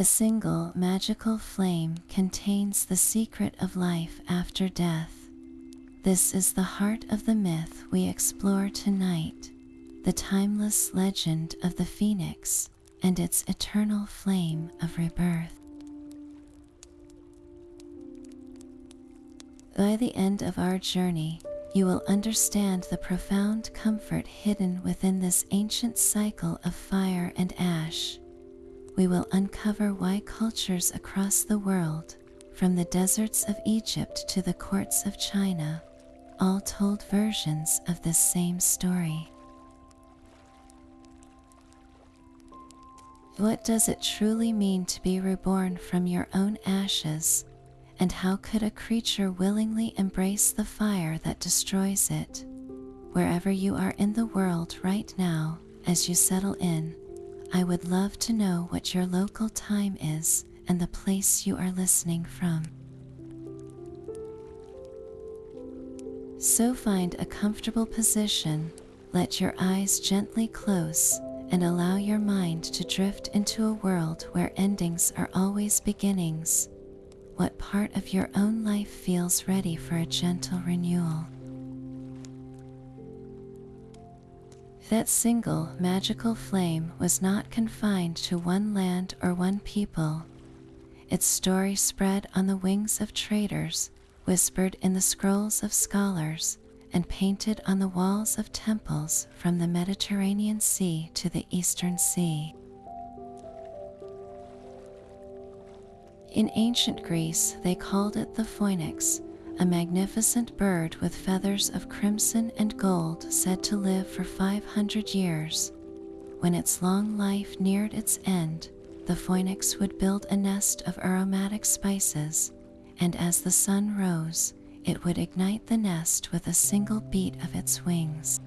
The single magical flame contains the secret of life after death. This is the heart of the myth we explore tonight, the timeless legend of the phoenix and its eternal flame of rebirth. By the end of our journey, you will understand the profound comfort hidden within this ancient cycle of fire and ash. We will uncover why cultures across the world, from the deserts of Egypt to the courts of China, all told versions of this same story. What does it truly mean to be reborn from your own ashes, and how could a creature willingly embrace the fire that destroys it? Wherever you are in the world right now, as you settle in, I would love to know what your local time is and the place you are listening from. So find a comfortable position, let your eyes gently close, and allow your mind to drift into a world where endings are always beginnings. What part of your own life feels ready for a gentle renewal? That single magical flame was not confined to one land or one people. Its story spread on the wings of traders, whispered in the scrolls of scholars, and painted on the walls of temples from the Mediterranean Sea to the Eastern Sea. In ancient Greece, they called it the phoenix, a magnificent bird with feathers of crimson and gold said to live for 500 years. When its long life neared its end, the phoenix would build a nest of aromatic spices, and as the sun rose, it would ignite the nest with a single beat of its wings.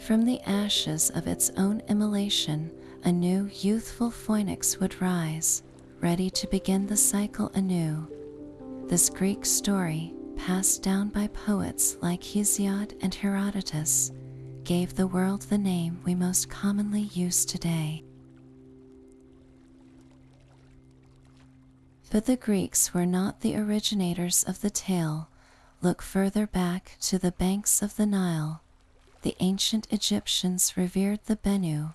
From the ashes of its own immolation, a new youthful phoenix would rise, ready to begin the cycle anew. This Greek story, passed down by poets like Hesiod and Herodotus, gave the world the name we most commonly use today. But the Greeks were not the originators of the tale. Look further back to the banks of the Nile. The ancient Egyptians revered the bennu,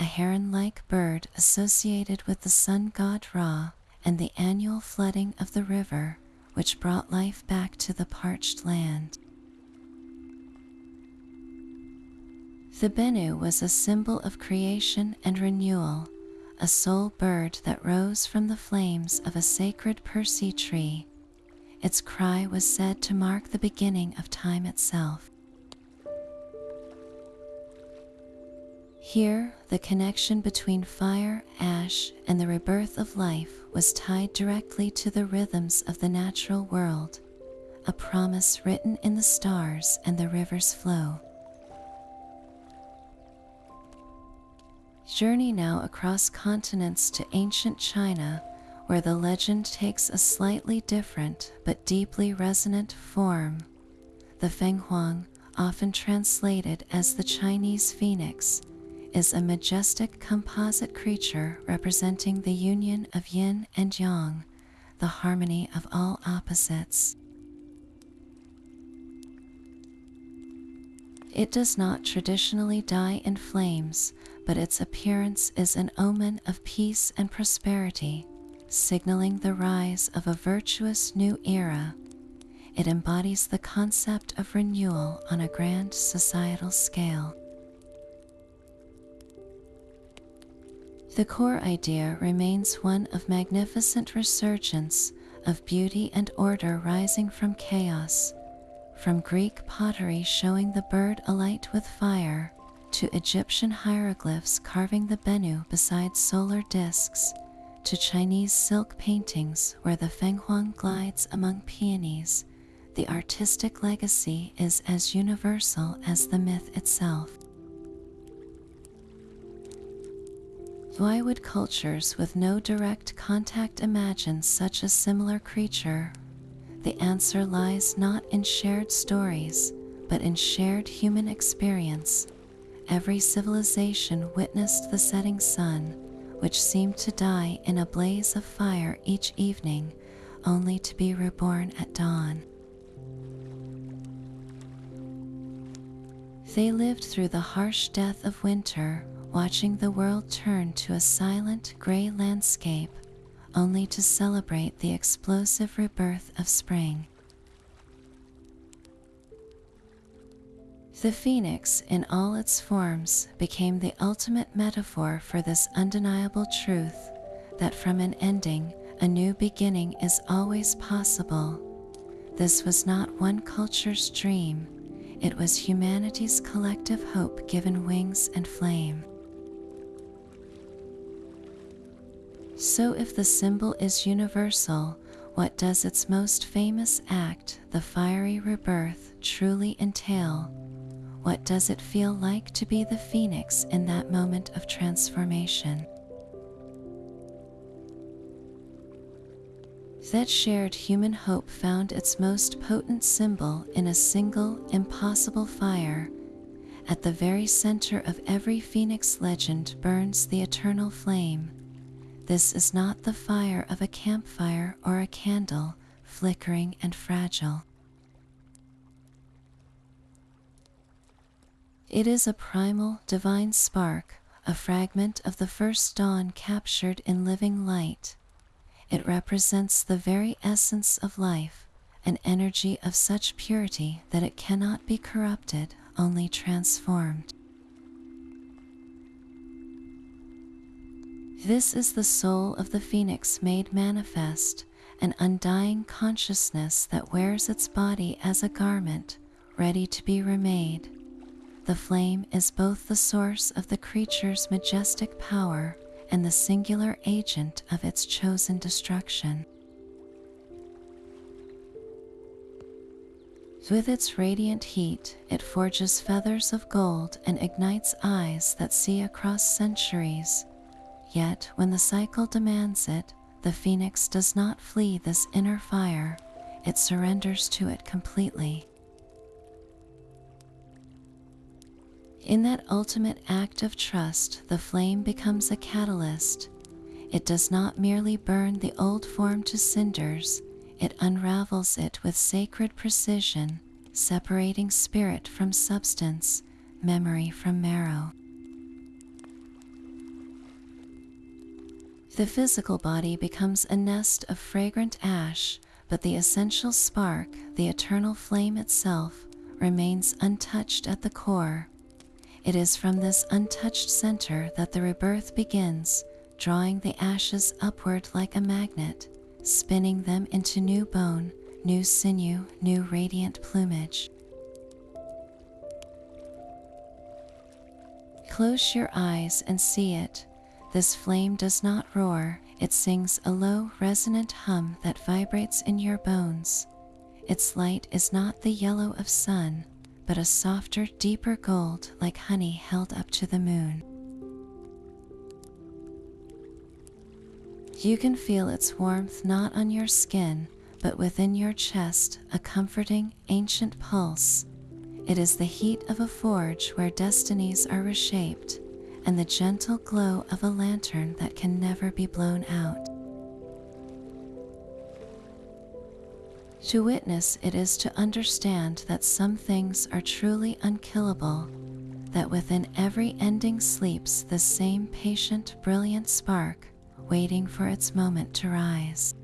a heron-like bird associated with the sun god Ra and the annual flooding of the river, which brought life back to the parched land. The bennu was a symbol of creation and renewal, a soul bird that rose from the flames of a sacred Persea tree. Its cry was said to mark the beginning of time itself. Here, the connection between fire, ash, and the rebirth of life was tied directly to the rhythms of the natural world, a promise written in the stars and the river's flow. Journey now across continents to ancient China, where the legend takes a slightly different but deeply resonant form. The fenghuang, often translated as the Chinese phoenix, is a majestic composite creature representing the union of yin and yang, the harmony of all opposites. It does not traditionally die in flames, but its appearance is an omen of peace and prosperity, signaling the rise of a virtuous new era. It embodies the concept of renewal on a grand societal scale. The core idea remains one of magnificent resurgence, of beauty and order rising from chaos, from Greek pottery showing the bird alight with fire, to Egyptian hieroglyphs carving the bennu beside solar discs, to Chinese silk paintings where the fenghuang glides among peonies. The artistic legacy is as universal as the myth itself. Why would cultures with no direct contact imagine such a similar creature? The answer lies not in shared stories, but in shared human experience. every civilization witnessed the setting sun, which seemed to die in a blaze of fire each evening, only to be reborn at dawn. They lived through the harsh death of winter, watching the world turn to a silent, gray landscape, only to celebrate the explosive rebirth of spring. The phoenix, in all its forms, became the ultimate metaphor for this undeniable truth that from an ending, a new beginning is always possible. This was not one culture's dream, it was humanity's collective hope given wings and flame. So if the symbol is universal, what does its most famous act, the fiery rebirth, truly entail? What does it feel like to be the phoenix in that moment of transformation? That shared human hope found its most potent symbol in a single, impossible fire. At the very center of every phoenix legend burns the eternal flame. This is not the fire of a campfire or a candle, flickering and fragile. It is a primal, divine spark, a fragment of the first dawn captured in living light. It represents the very essence of life, an energy of such purity that it cannot be corrupted, only transformed. This is the soul of the phoenix made manifest, an undying consciousness that wears its body as a garment, ready to be remade. The flame is both the source of the creature's majestic power and the singular agent of its chosen destruction. With its radiant heat, it forges feathers of gold and ignites eyes that see across centuries. Yet, when the cycle demands it, the phoenix does not flee this inner fire, it surrenders to it completely. In that ultimate act of trust, the flame becomes a catalyst. It does not merely burn the old form to cinders, it unravels it with sacred precision, separating spirit from substance, memory from marrow. The physical body becomes a nest of fragrant ash, but the essential spark, the eternal flame itself, remains untouched at the core. It is from this untouched center that the rebirth begins, drawing the ashes upward like a magnet, spinning them into new bone, new sinew, new radiant plumage. Close your eyes and see it. This flame does not roar, it sings a low, resonant hum that vibrates in your bones. Its light is not the yellow of sun, but a softer, deeper gold like honey held up to the moon. You can feel its warmth not on your skin, but within your chest, a comforting, ancient pulse. It is the heat of a forge where destinies are reshaped, and the gentle glow of a lantern that can never be blown out. To witness it is to understand that some things are truly unkillable, that within every ending sleeps the same patient, brilliant spark, waiting for its moment to rise.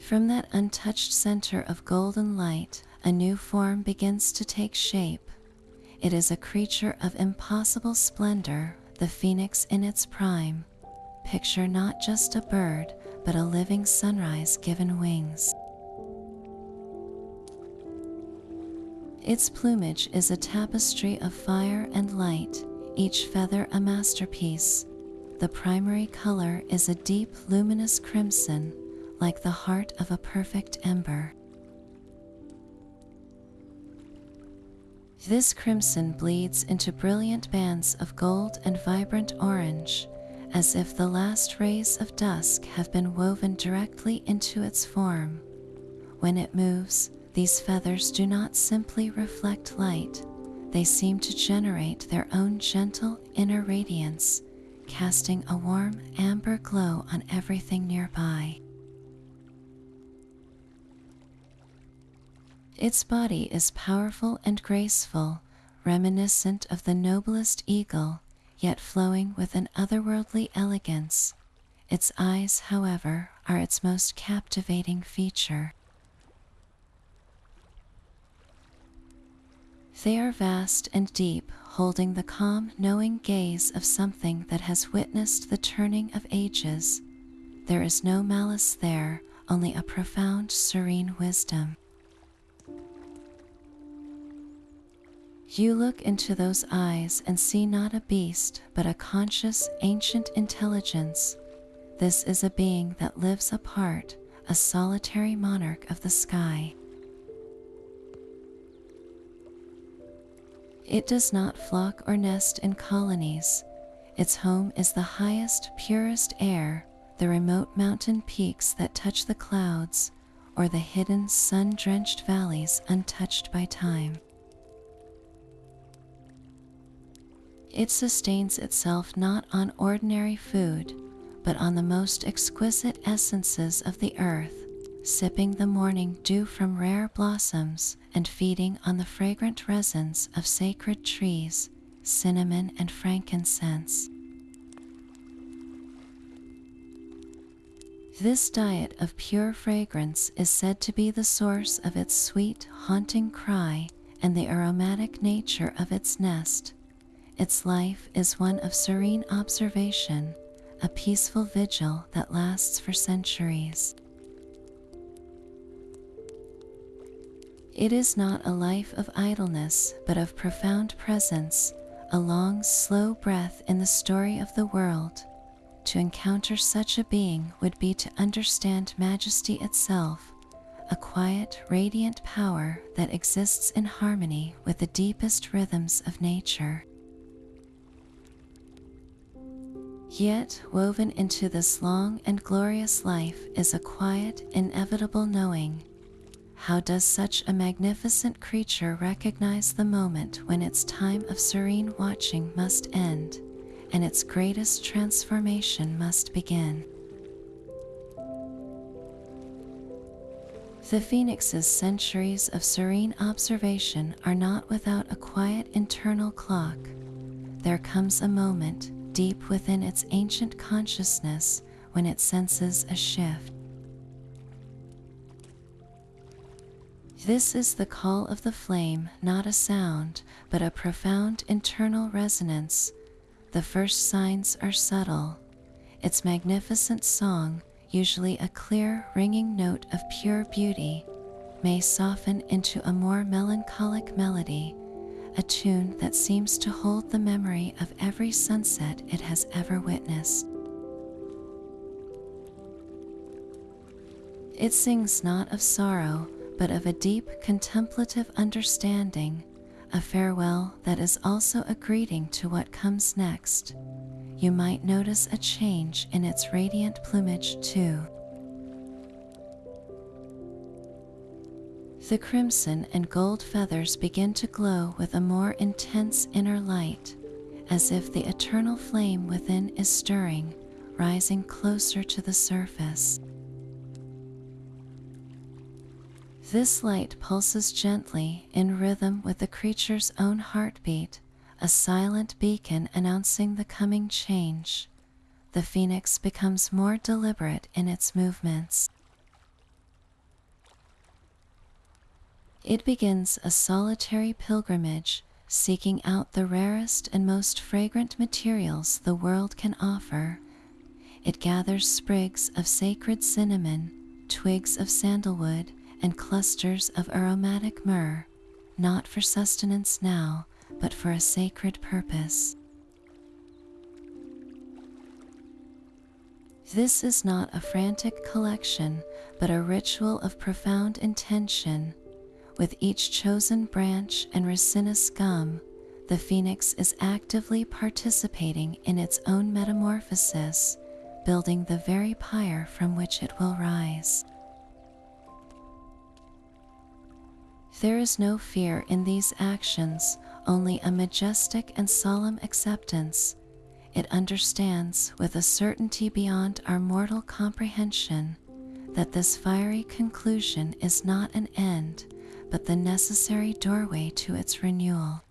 From that untouched center of golden light, a new form begins to take shape. It is a creature of impossible splendor, the phoenix in its prime. Picture not just a bird, but a living sunrise given wings. Its plumage is a tapestry of fire and light, each feather a masterpiece. The primary color is a deep, luminous crimson, like the heart of a perfect ember. This crimson bleeds into brilliant bands of gold and vibrant orange, as if the last rays of dusk have been woven directly into its form. When it moves, these feathers do not simply reflect light, they seem to generate their own gentle inner radiance, casting a warm amber glow on everything nearby. Its body is powerful and graceful, reminiscent of the noblest eagle, yet flowing with an otherworldly elegance. Its eyes, however, are its most captivating feature. They are vast and deep, holding the calm, knowing gaze of something that has witnessed the turning of ages. There is no malice there, only a profound, serene wisdom. You look into those eyes and see not a beast, but a conscious, ancient intelligence. This is a being that lives apart, a solitary monarch of the sky. It does not flock or nest in colonies. Its home is the highest, purest air, the remote mountain peaks that touch the clouds, or the hidden sun-drenched valleys untouched by time. It sustains itself not on ordinary food, but on the most exquisite essences of the earth, sipping the morning dew from rare blossoms and feeding on the fragrant resins of sacred trees, cinnamon and frankincense. This diet of pure fragrance is said to be the source of its sweet, haunting cry and the aromatic nature of its nest. Its life is one of serene observation, a peaceful vigil that lasts for centuries. It is not a life of idleness, but of profound presence, a long, slow breath in the story of the world. To encounter such a being would be to understand majesty itself, a quiet, radiant power that exists in harmony with the deepest rhythms of nature. Yet, woven into this long and glorious life is a quiet, inevitable knowing. How does such a magnificent creature recognize the moment when its time of serene watching must end, and its greatest transformation must begin? The phoenix's centuries of serene observation are not without a quiet internal clock. There comes a moment, deep within its ancient consciousness, when it senses a shift. This is the call of the flame, not a sound, but a profound internal resonance. The first signs are subtle. Its magnificent song, usually a clear, ringing note of pure beauty, may soften into a more melancholic melody, a tune that seems to hold the memory of every sunset it has ever witnessed. It sings not of sorrow, but of a deep contemplative understanding, a farewell that is also a greeting to what comes next. You might notice a change in its radiant plumage too. The crimson and gold feathers begin to glow with a more intense inner light, as if the eternal flame within is stirring, rising closer to the surface. This light pulses gently in rhythm with the creature's own heartbeat, a silent beacon announcing the coming change. The phoenix becomes more deliberate in its movements. It begins a solitary pilgrimage, seeking out the rarest and most fragrant materials the world can offer. It gathers sprigs of sacred cinnamon, twigs of sandalwood, and clusters of aromatic myrrh, not for sustenance now, but for a sacred purpose. This is not a frantic collection, but a ritual of profound intention. With each chosen branch and resinous gum, the phoenix is actively participating in its own metamorphosis, building the very pyre from which it will rise. There is no fear in these actions, only a majestic and solemn acceptance. It understands with a certainty beyond our mortal comprehension that this fiery conclusion is not an end, but the necessary doorway to its renewal.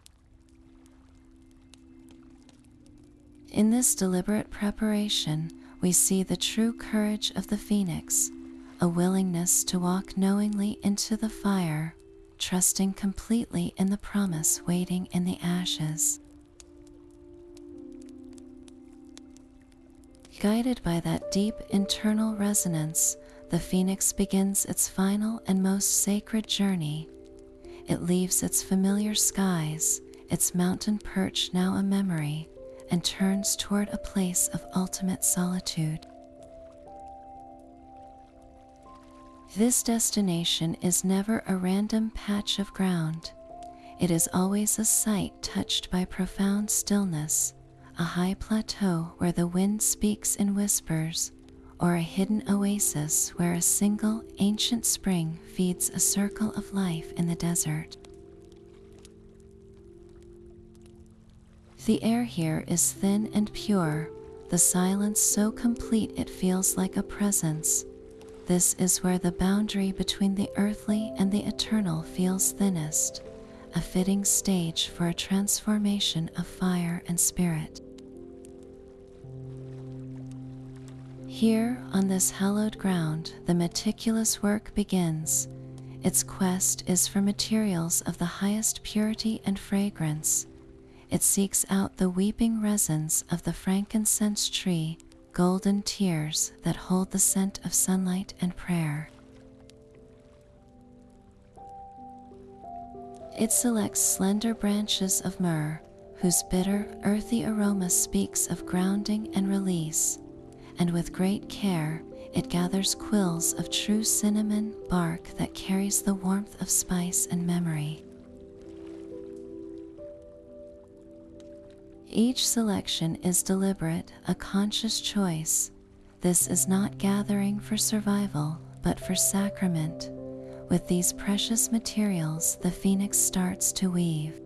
In this deliberate preparation, we see the true courage of the phoenix, a willingness to walk knowingly into the fire, trusting completely in the promise waiting in the ashes. Guided by that deep internal resonance, the phoenix begins its final and most sacred journey. It leaves its familiar skies, its mountain perch now a memory, and turns toward a place of ultimate solitude. This destination is never a random patch of ground. It is always a site touched by profound stillness, a high plateau where the wind speaks in whispers, or a hidden oasis where a single ancient spring feeds a circle of life in the desert. The air here is thin and pure, the silence so complete it feels like a presence. This is where the boundary between the earthly and the eternal feels thinnest, a fitting stage for a transformation of fire and spirit. Here, on this hallowed ground, the meticulous work begins. Its quest is for materials of the highest purity and fragrance. It seeks out the weeping resins of the frankincense tree, golden tears that hold the scent of sunlight and prayer. It selects slender branches of myrrh, whose bitter, earthy aroma speaks of grounding and release, and with great care, it gathers quills of true cinnamon bark that carries the warmth of spice and memory. Each selection is deliberate, a conscious choice. This is not gathering for survival, but for sacrament. With these precious materials, the phoenix starts to weave.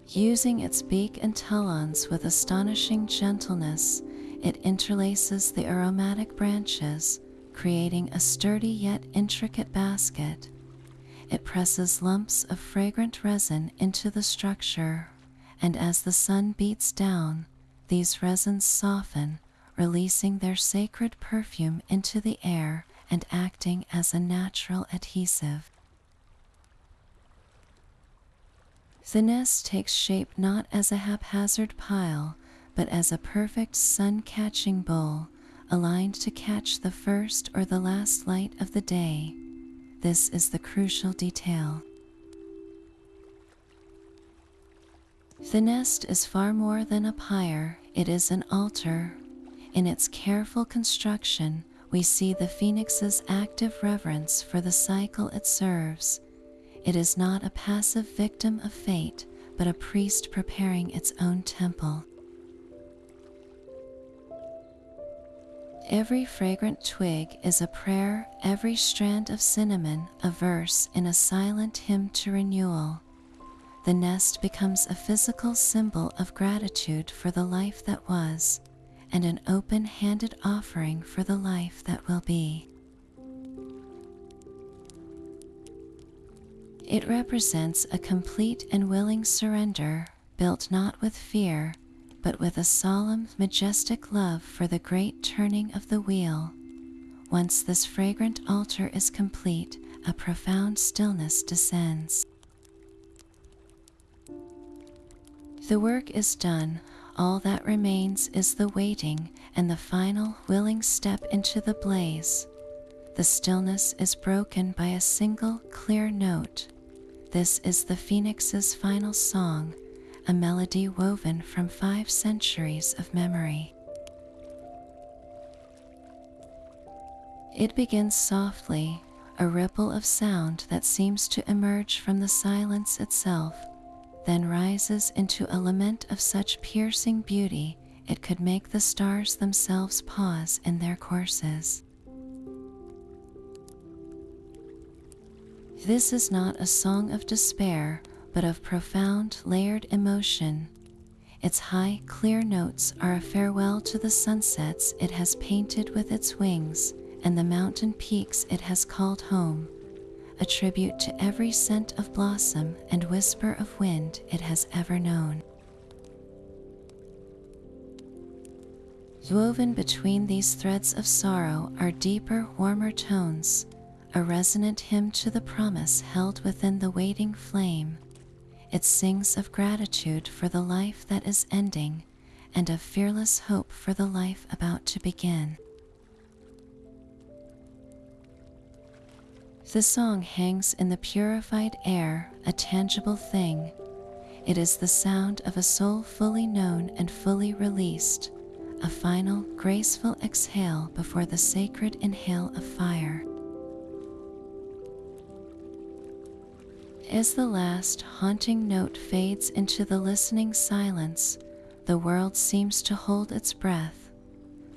Using its beak and talons with astonishing gentleness, it interlaces the aromatic branches, creating a sturdy yet intricate basket. It presses lumps of fragrant resin into the structure, and as the sun beats down, these resins soften, releasing their sacred perfume into the air and acting as a natural adhesive. The nest takes shape not as a haphazard pile, but as a perfect sun-catching bowl, aligned to catch the first or the last light of the day. This is the crucial detail. The nest is far more than a pyre, it is an altar. In its careful construction, we see the phoenix's active reverence for the cycle it serves. It is not a passive victim of fate, but a priest preparing its own temple. Every fragrant twig is a prayer, every strand of cinnamon a verse in a silent hymn to renewal. The nest becomes a physical symbol of gratitude for the life that was, and an open-handed offering for the life that will be. It represents a complete and willing surrender, built not with fear, but with a solemn, majestic love for the great turning of the wheel. Once this fragrant altar is complete, a profound stillness descends. The work is done. All that remains is the waiting and the final willing step into the blaze. The stillness is broken by a single clear note. This is the phoenix's final song, a melody woven from 5 centuries of memory. It begins softly, a ripple of sound that seems to emerge from the silence itself, then rises into a lament of such piercing beauty it could make the stars themselves pause in their courses. This is not a song of despair, but of profound, layered emotion. Its high, clear notes are a farewell to the sunsets it has painted with its wings and the mountain peaks it has called home, a tribute to every scent of blossom and whisper of wind it has ever known. Woven between these threads of sorrow are deeper, warmer tones, a resonant hymn to the promise held within the waiting flame. It sings of gratitude for the life that is ending and of fearless hope for the life about to begin. The song hangs in the purified air, a tangible thing. It is the sound of a soul fully known and fully released, a final, graceful exhale before the sacred inhale of fire. As the last haunting note fades into the listening silence, the world seems to hold its breath.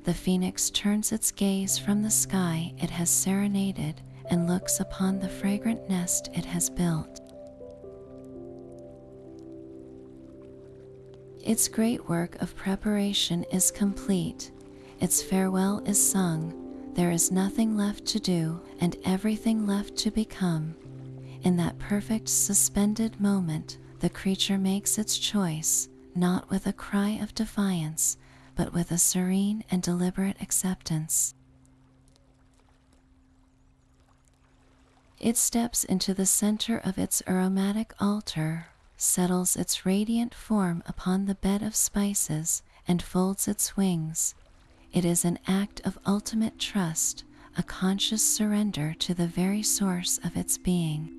The phoenix turns its gaze from the sky it has serenaded and looks upon the fragrant nest it has built. Its great work of preparation is complete. Its farewell is sung. There is nothing left to do and everything left to become. In that perfect suspended moment, the creature makes its choice, not with a cry of defiance, but with a serene and deliberate acceptance. It steps into the center of its aromatic altar, settles its radiant form upon the bed of spices, and folds its wings. It is an act of ultimate trust, a conscious surrender to the very source of its being.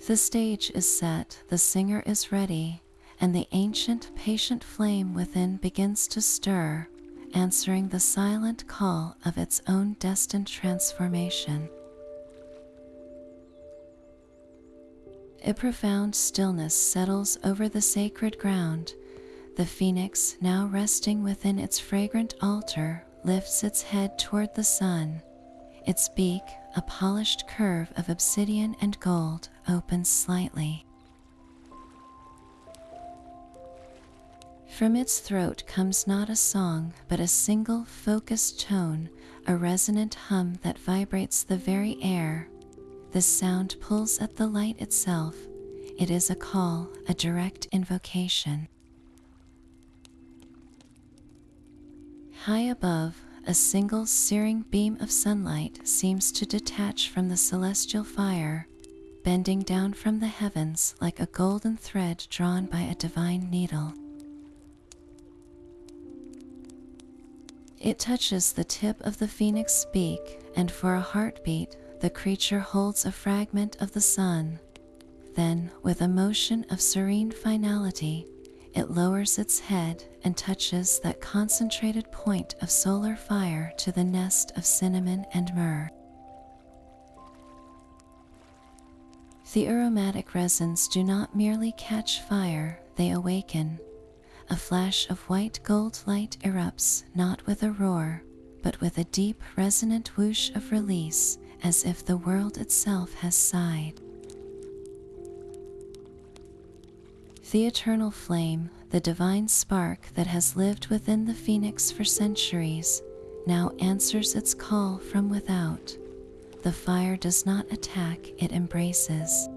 The stage is set, the singer is ready, and the ancient, patient flame within begins to stir, answering the silent call of its own destined transformation. A profound stillness settles over the sacred ground. The phoenix, now resting within its fragrant altar, lifts its head toward the sun. Its beak, a polished curve of obsidian and gold, opens slightly. From its throat comes not a song, but a single focused tone, a resonant hum that vibrates the very air. This sound pulls at the light itself. It is a call, a direct invocation. High above, a single searing beam of sunlight seems to detach from the celestial fire, bending down from the heavens like a golden thread drawn by a divine needle. It touches the tip of the phoenix's beak, and for a heartbeat, the creature holds a fragment of the sun. Then, with a motion of serene finality, it lowers its head and touches that concentrated point of solar fire to the nest of cinnamon and myrrh. The aromatic resins do not merely catch fire, they awaken. A flash of white gold light erupts, not with a roar, but with a deep, resonant whoosh of release, as if the world itself has sighed. The eternal flame, the divine spark that has lived within the phoenix for centuries, now answers its call from without. The fire does not attack, it embraces.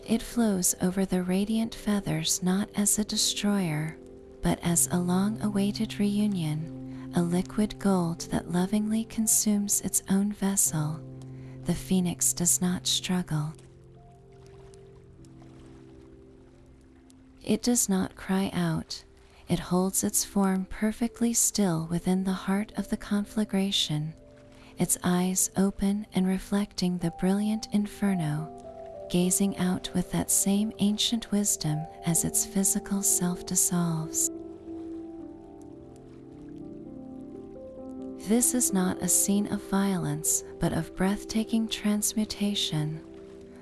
It flows over the radiant feathers not as a destroyer, but as a long-awaited reunion, a liquid gold that lovingly consumes its own vessel. The phoenix does not struggle. It does not cry out. It holds its form perfectly still within the heart of the conflagration, its eyes open and reflecting the brilliant inferno, gazing out with that same ancient wisdom as its physical self dissolves. This is not a scene of violence, but of breathtaking transmutation.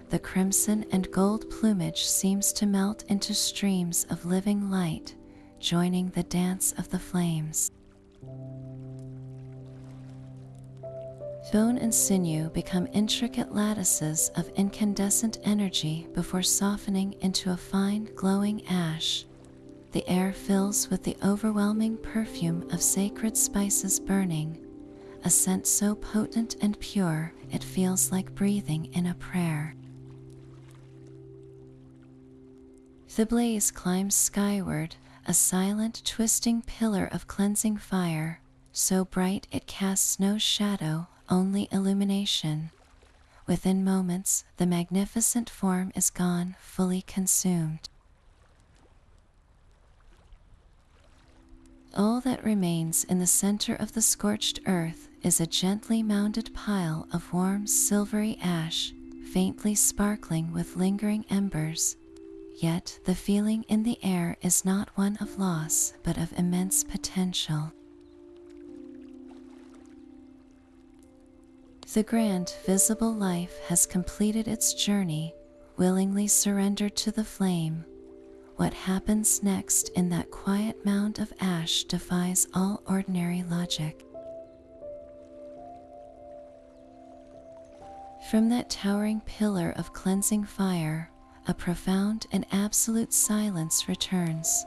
The crimson and gold plumage seems to melt into streams of living light, joining the dance of the flames. Bone and sinew become intricate lattices of incandescent energy before softening into a fine, glowing ash. The air fills with the overwhelming perfume of sacred spices burning, a scent so potent and pure it feels like breathing in a prayer. The blaze climbs skyward, a silent, twisting pillar of cleansing fire, so bright it casts no shadow, only illumination. Within moments, the magnificent form is gone, fully consumed. All that remains in the center of the scorched earth is a gently mounded pile of warm, silvery ash, faintly sparkling with lingering embers. Yet the feeling in the air is not one of loss, but of immense potential. The grand, visible life has completed its journey, willingly surrendered to the flame. What happens next in that quiet mound of ash defies all ordinary logic. From that towering pillar of cleansing fire, a profound and absolute silence returns.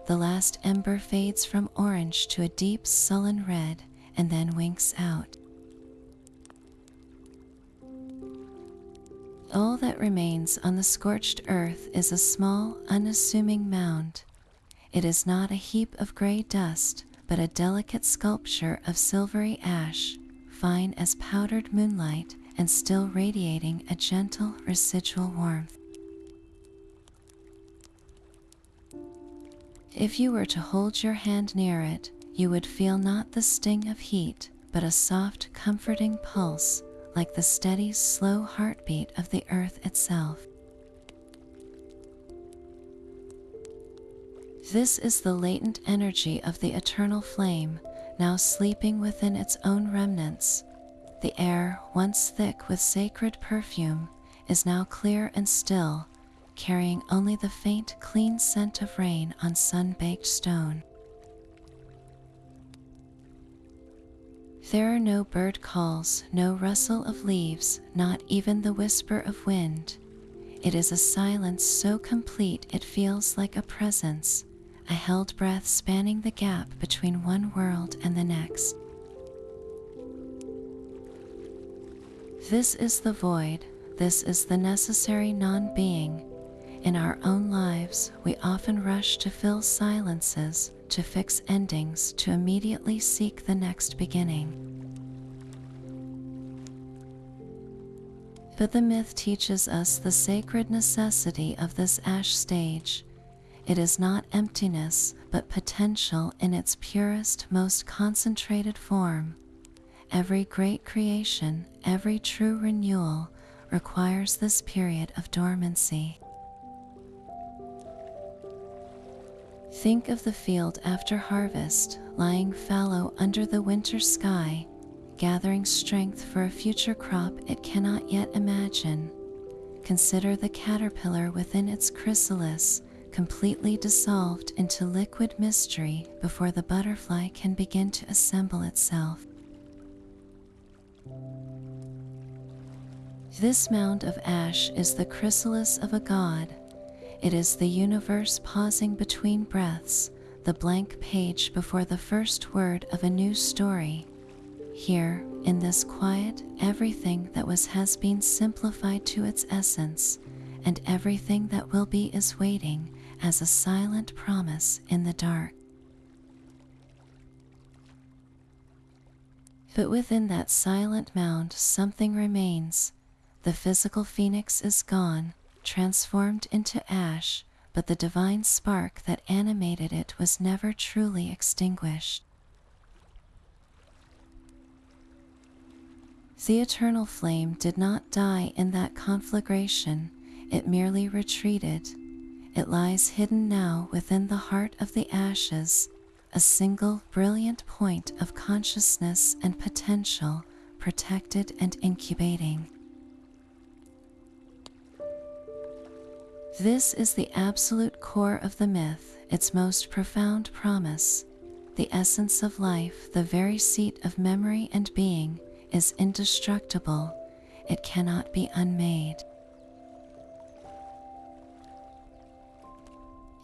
The last ember fades from orange to a deep, sullen red, and then winks out. All that remains on the scorched earth is a small, unassuming mound. It is not a heap of gray dust, but a delicate sculpture of silvery ash, fine as powdered moonlight and still radiating a gentle, residual warmth. If you were to hold your hand near it, you would feel not the sting of heat, but a soft, comforting pulse, like the steady, slow heartbeat of the earth itself. This is the latent energy of the eternal flame, now sleeping within its own remnants. The air, once thick with sacred perfume, is now clear and still, carrying only the faint, clean scent of rain on sun-baked stone. There are no bird calls, no rustle of leaves, not even the whisper of wind. It is a silence so complete it feels like a presence, a held breath spanning the gap between one world and the next. This is the void, this is the necessary non-being. In our own lives, we often rush to fill silences, to fix endings, to immediately seek the next beginning. But the myth teaches us the sacred necessity of this ash stage. It is not emptiness, but potential in its purest, most concentrated form. Every great creation, every true renewal, requires this period of dormancy. Think of the field after harvest, lying fallow under the winter sky, gathering strength for a future crop it cannot yet imagine. Consider the caterpillar within its chrysalis, completely dissolved into liquid mystery before the butterfly can begin to assemble itself. This mound of ash is the chrysalis of a god. It is the universe pausing between breaths, the blank page before the first word of a new story. Here, in this quiet, everything that was has been simplified to its essence, and everything that will be is waiting as a silent promise in the dark. But within that silent mound something remains. The physical phoenix is gone, transformed into ash, but the divine spark that animated it was never truly extinguished. The eternal flame did not die in that conflagration, it merely retreated. It lies hidden now within the heart of the ashes, a single brilliant point of consciousness and potential, protected and incubating. This is the absolute core of the myth, its most profound promise. The essence of life, the very seat of memory and being, is indestructible. It cannot be unmade.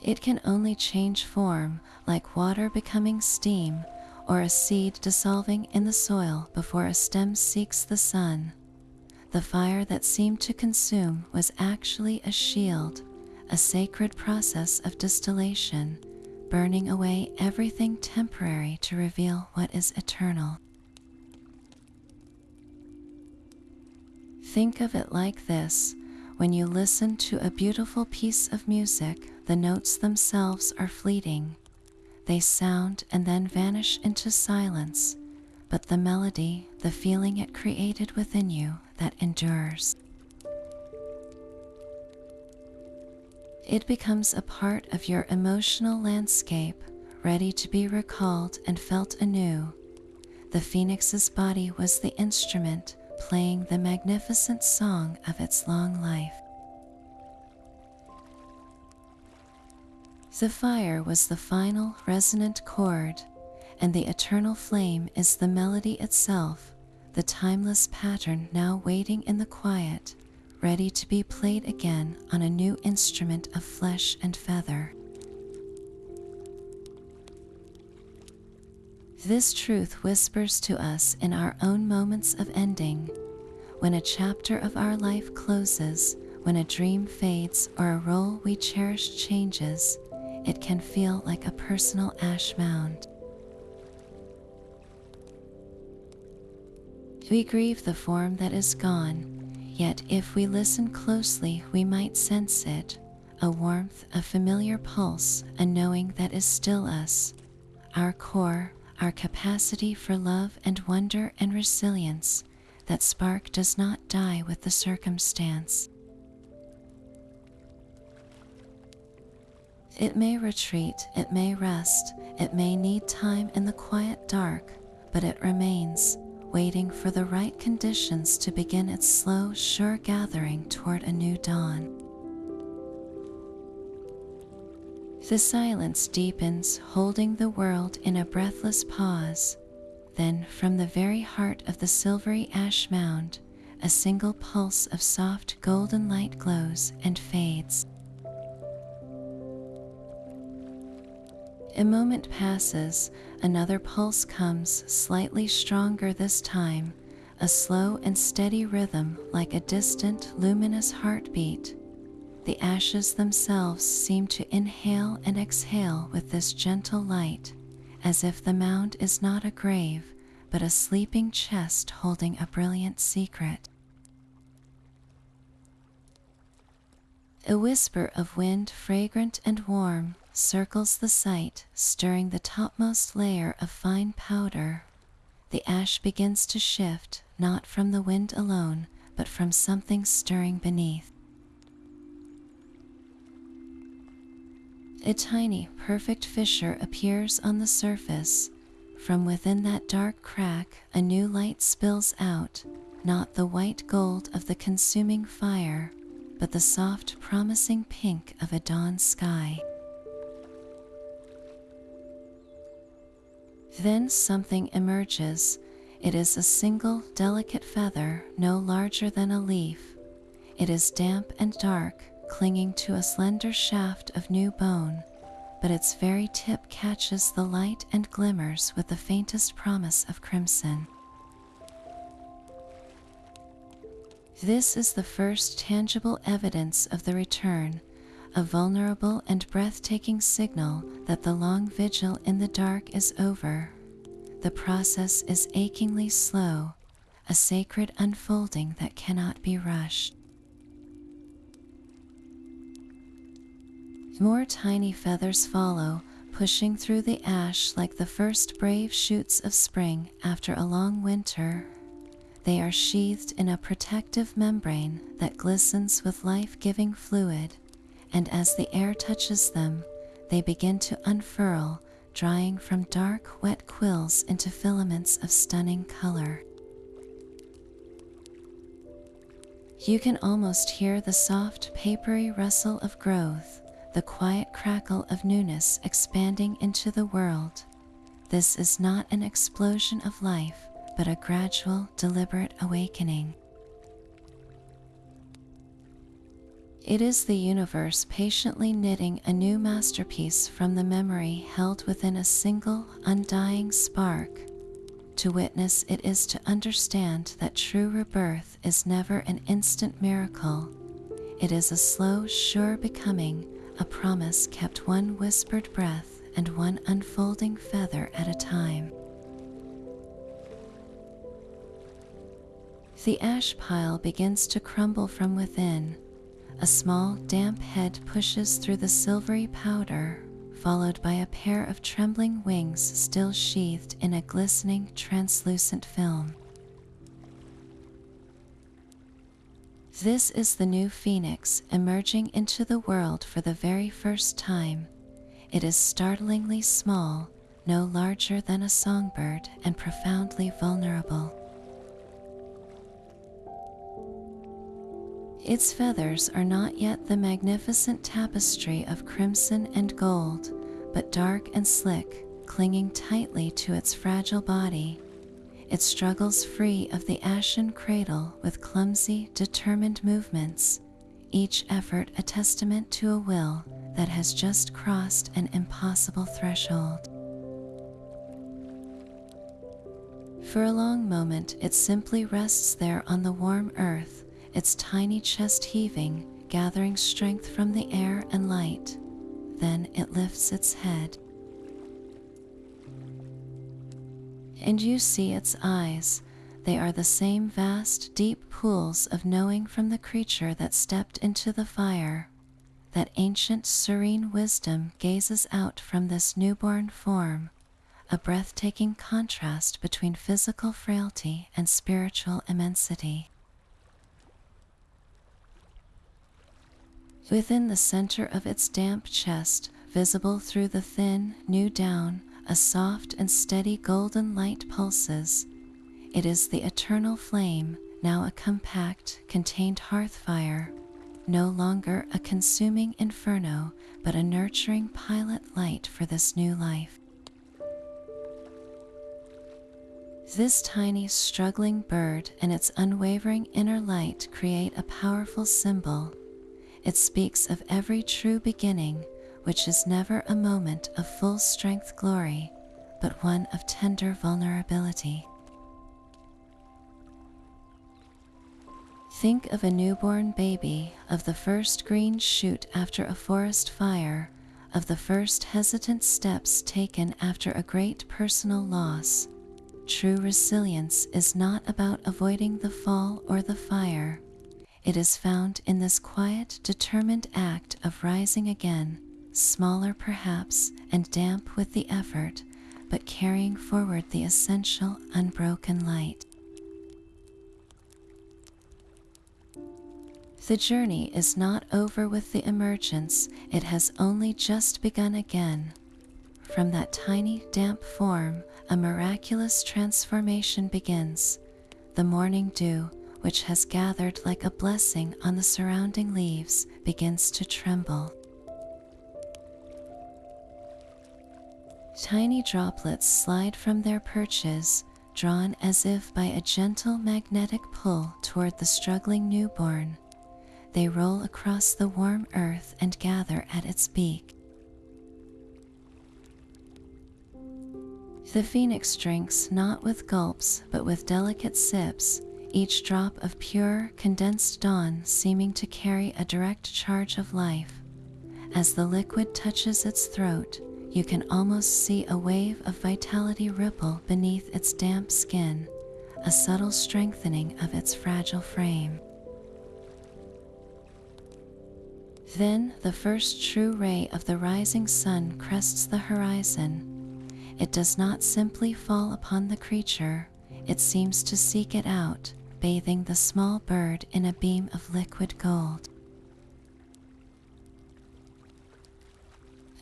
It can only change form, like water becoming steam, or a seed dissolving in the soil before a stem seeks the sun. The fire that seemed to consume was actually a shield, a sacred process of distillation, burning away everything temporary to reveal what is eternal. Think of it like this: when you listen to a beautiful piece of music, the notes themselves are fleeting. They sound and then vanish into silence, but the melody, the feeling it created within you, that endures. It becomes a part of your emotional landscape, ready to be recalled and felt anew. The phoenix's body was the instrument, playing the magnificent song of its long life. The fire was the final resonant chord, and the eternal flame is the melody itself, the timeless pattern now waiting in the quiet, ready to be played again on a new instrument of flesh and feather. This truth whispers to us in our own moments of ending. When a chapter of our life closes, when a dream fades or a role we cherish changes, it can feel like a personal ash mound. We grieve the form that is gone, yet if we listen closely, we might sense it, a warmth, a familiar pulse, a knowing that is still us, our core, our capacity for love and wonder and resilience. That spark does not die with the circumstance. It may retreat, it may rest, it may need time in the quiet dark, but it remains, waiting for the right conditions to begin its slow, sure gathering toward a new dawn. The silence deepens, holding the world in a breathless pause. Then, from the very heart of the silvery ash mound, a single pulse of soft golden light glows and fades. A moment passes, another pulse comes, slightly stronger this time, a slow and steady rhythm like a distant, luminous heartbeat. The ashes themselves seem to inhale and exhale with this gentle light, as if the mound is not a grave, but a sleeping chest holding a brilliant secret. A whisper of wind, fragrant and warm, circles the site, stirring the topmost layer of fine powder. The ash begins to shift, not from the wind alone, but from something stirring beneath. A tiny, perfect fissure appears on the surface. From within that dark crack, a new light spills out, not the white gold of the consuming fire, but the soft, promising pink of a dawn sky. Then something emerges. It is a single, delicate feather, no larger than a leaf. It is damp and dark, clinging to a slender shaft of new bone, but its very tip catches the light and glimmers with the faintest promise of crimson. This is the first tangible evidence of the return, a vulnerable and breathtaking signal that the long vigil in the dark is over. The process is achingly slow, a sacred unfolding that cannot be rushed. More tiny feathers follow, pushing through the ash like the first brave shoots of spring after a long winter. They are sheathed in a protective membrane that glistens with life-giving fluid, and as the air touches them, they begin to unfurl, drying from dark, wet quills into filaments of stunning color. You can almost hear the soft, papery rustle of growth, the quiet crackle of newness expanding into the world. This is not an explosion of life, but a gradual, deliberate awakening. It is the universe patiently knitting a new masterpiece from the memory held within a single, undying spark. To witness it is to understand that true rebirth is never an instant miracle. It is a slow, sure becoming, a promise kept one whispered breath and one unfolding feather at a time. The ash pile begins to crumble from within. A small, damp head pushes through the silvery powder, followed by a pair of trembling wings still sheathed in a glistening, translucent film. This is the new phoenix emerging into the world for the very first time. It is startlingly small, no larger than a songbird, and profoundly vulnerable. Its feathers are not yet the magnificent tapestry of crimson and gold, but dark and slick, clinging tightly to its fragile body. It struggles free of the ashen cradle with clumsy, determined movements, each effort a testament to a will that has just crossed an impossible threshold. For a long moment, it simply rests there on the warm earth, its tiny chest heaving, gathering strength from the air and light. Then it lifts its head. And you see its eyes. They are the same vast, deep pools of knowing from the creature that stepped into the fire. That ancient, serene wisdom gazes out from this newborn form, a breathtaking contrast between physical frailty and spiritual immensity. Within the center of its damp chest, visible through the thin, new down, a soft and steady golden light pulses. It is the eternal flame, now a compact, contained hearth fire, no longer a consuming inferno, but a nurturing pilot light for this new life. This tiny, struggling bird and its unwavering inner light create a powerful symbol. It speaks of every true beginning, which is never a moment of full-strength glory, but one of tender vulnerability. Think of a newborn baby, of the first green shoot after a forest fire, of the first hesitant steps taken after a great personal loss. True resilience is not about avoiding the fall or the fire. It is found in this quiet, determined act of rising again, smaller perhaps and damp with the effort, but carrying forward the essential, unbroken light. The journey is not over with the emergence, it has only just begun again. From that tiny, damp form, a miraculous transformation begins. The morning dew, which has gathered like a blessing on the surrounding leaves, begins to tremble. Tiny droplets slide from their perches, drawn as if by a gentle magnetic pull toward the struggling newborn. They roll across the warm earth and gather at its beak. The phoenix drinks not with gulps but with delicate sips, each drop of pure, condensed dawn seeming to carry a direct charge of life. As the liquid touches its throat, you can almost see a wave of vitality ripple beneath its damp skin, a subtle strengthening of its fragile frame. Then the first true ray of the rising sun crests the horizon. It does not simply fall upon the creature, it seems to seek it out, bathing the small bird in a beam of liquid gold.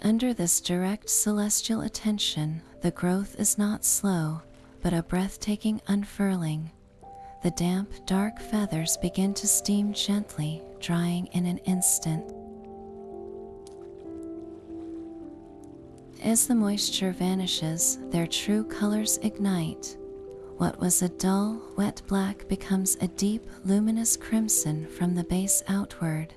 Under this direct celestial attention, the growth is not slow, but a breathtaking unfurling. The damp, dark feathers begin to steam gently, drying in an instant. As the moisture vanishes, their true colors ignite. what was a dull, wet black becomes a deep, luminous crimson from the base outward,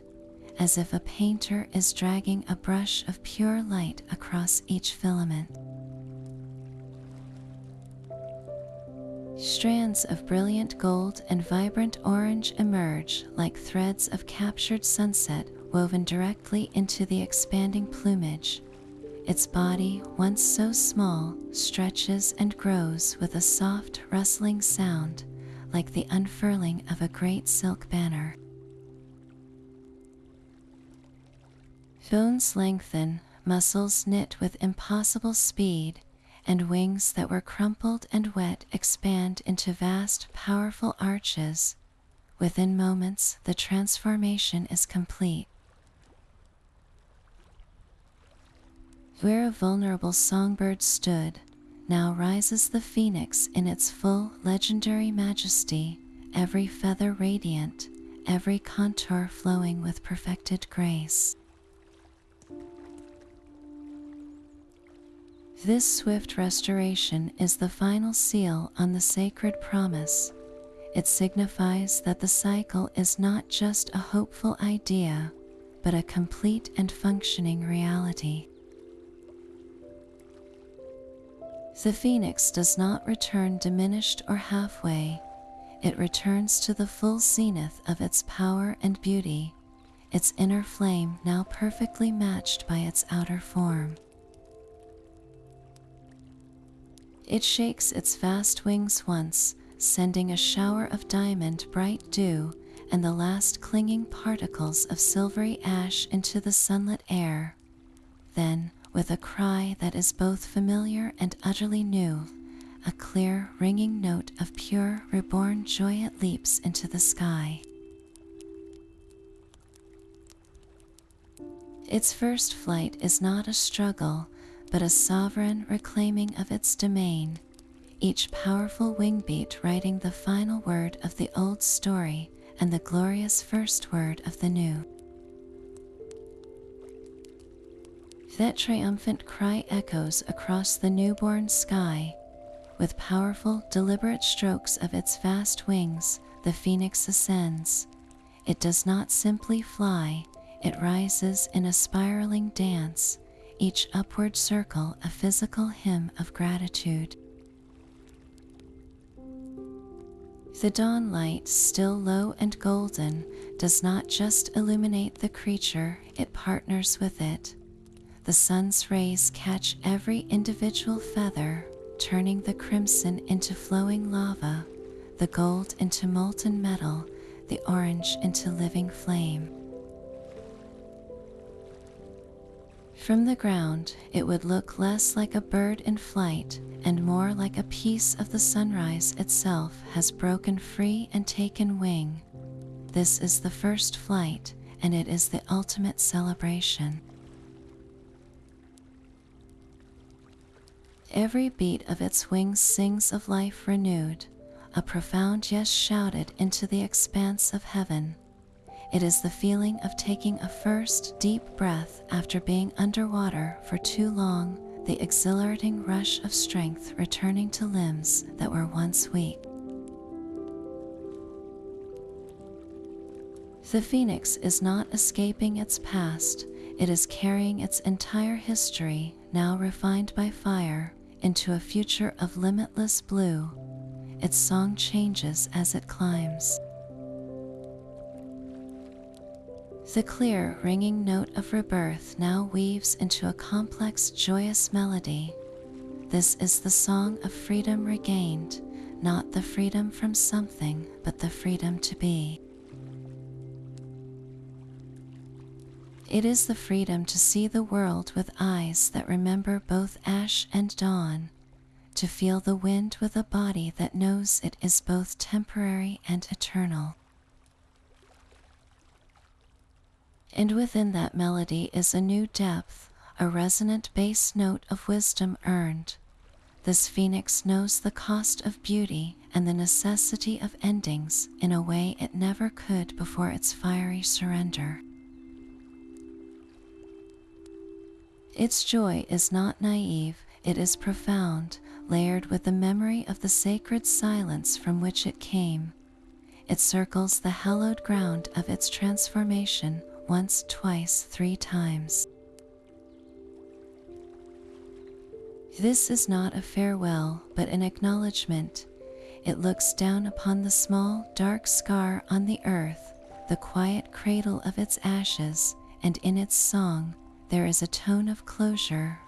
as if a painter is dragging a brush of pure light across each filament. Strands of brilliant gold and vibrant orange emerge like threads of captured sunset woven directly into the expanding plumage. Its body, once so small, stretches and grows with a soft, rustling sound, like the unfurling of a great silk banner. Bones lengthen, muscles knit with impossible speed, and wings that were crumpled and wet expand into vast, powerful arches. Within moments, the transformation is complete. Where a vulnerable songbird stood, now rises the phoenix in its full, legendary majesty, every feather radiant, every contour flowing with perfected grace. This swift restoration is the final seal on the sacred promise. It signifies that the cycle is not just a hopeful idea, but a complete and functioning reality. The phoenix does not return diminished or halfway. It returns to the full zenith of its power and beauty, its inner flame now perfectly matched by its outer form. It shakes its vast wings once, sending a shower of diamond bright dew and the last clinging particles of silvery ash into the sunlit air. Then, with a cry that is both familiar and utterly new, a clear, ringing note of pure, reborn joy, it leaps into the sky. Its first flight is not a struggle, but a sovereign reclaiming of its domain, each powerful wing beat writing the final word of the old story and the glorious first word of the new. That triumphant cry echoes across the newborn sky. With powerful, deliberate strokes of its vast wings, the phoenix ascends. It does not simply fly, it rises in a spiraling dance, each upward circle a physical hymn of gratitude. The dawn light, still low and golden, does not just illuminate the creature, it partners with it. The sun's rays catch every individual feather, turning the crimson into flowing lava, the gold into molten metal, the orange into living flame. From the ground, it would look less like a bird in flight and more like a piece of the sunrise itself has broken free and taken wing. This is the first flight, and it is the ultimate celebration. Every beat of its wings sings of life renewed, a profound yes shouted into the expanse of heaven. It is the feeling of taking a first deep breath after being underwater for too long, the exhilarating rush of strength returning to limbs that were once weak. The phoenix is not escaping its past, it is carrying its entire history, now refined by fire, into a future of limitless blue. Its song changes as it climbs. The clear, ringing note of rebirth now weaves into a complex, joyous melody. This is the song of freedom regained, not the freedom from something, but the freedom to be. It is the freedom to see the world with eyes that remember both ash and dawn, to feel the wind with a body that knows it is both temporary and eternal. And within that melody is a new depth, a resonant bass note of wisdom earned. This phoenix knows the cost of beauty and the necessity of endings in a way it never could before its fiery surrender. Its joy is not naive, it is profound, layered with the memory of the sacred silence from which it came. It circles the hallowed ground of its transformation once, twice, 3 times. This is not a farewell, but an acknowledgement. It looks down upon the small, dark scar on the earth, the quiet cradle of its ashes, and in its song, there is a tone of closure,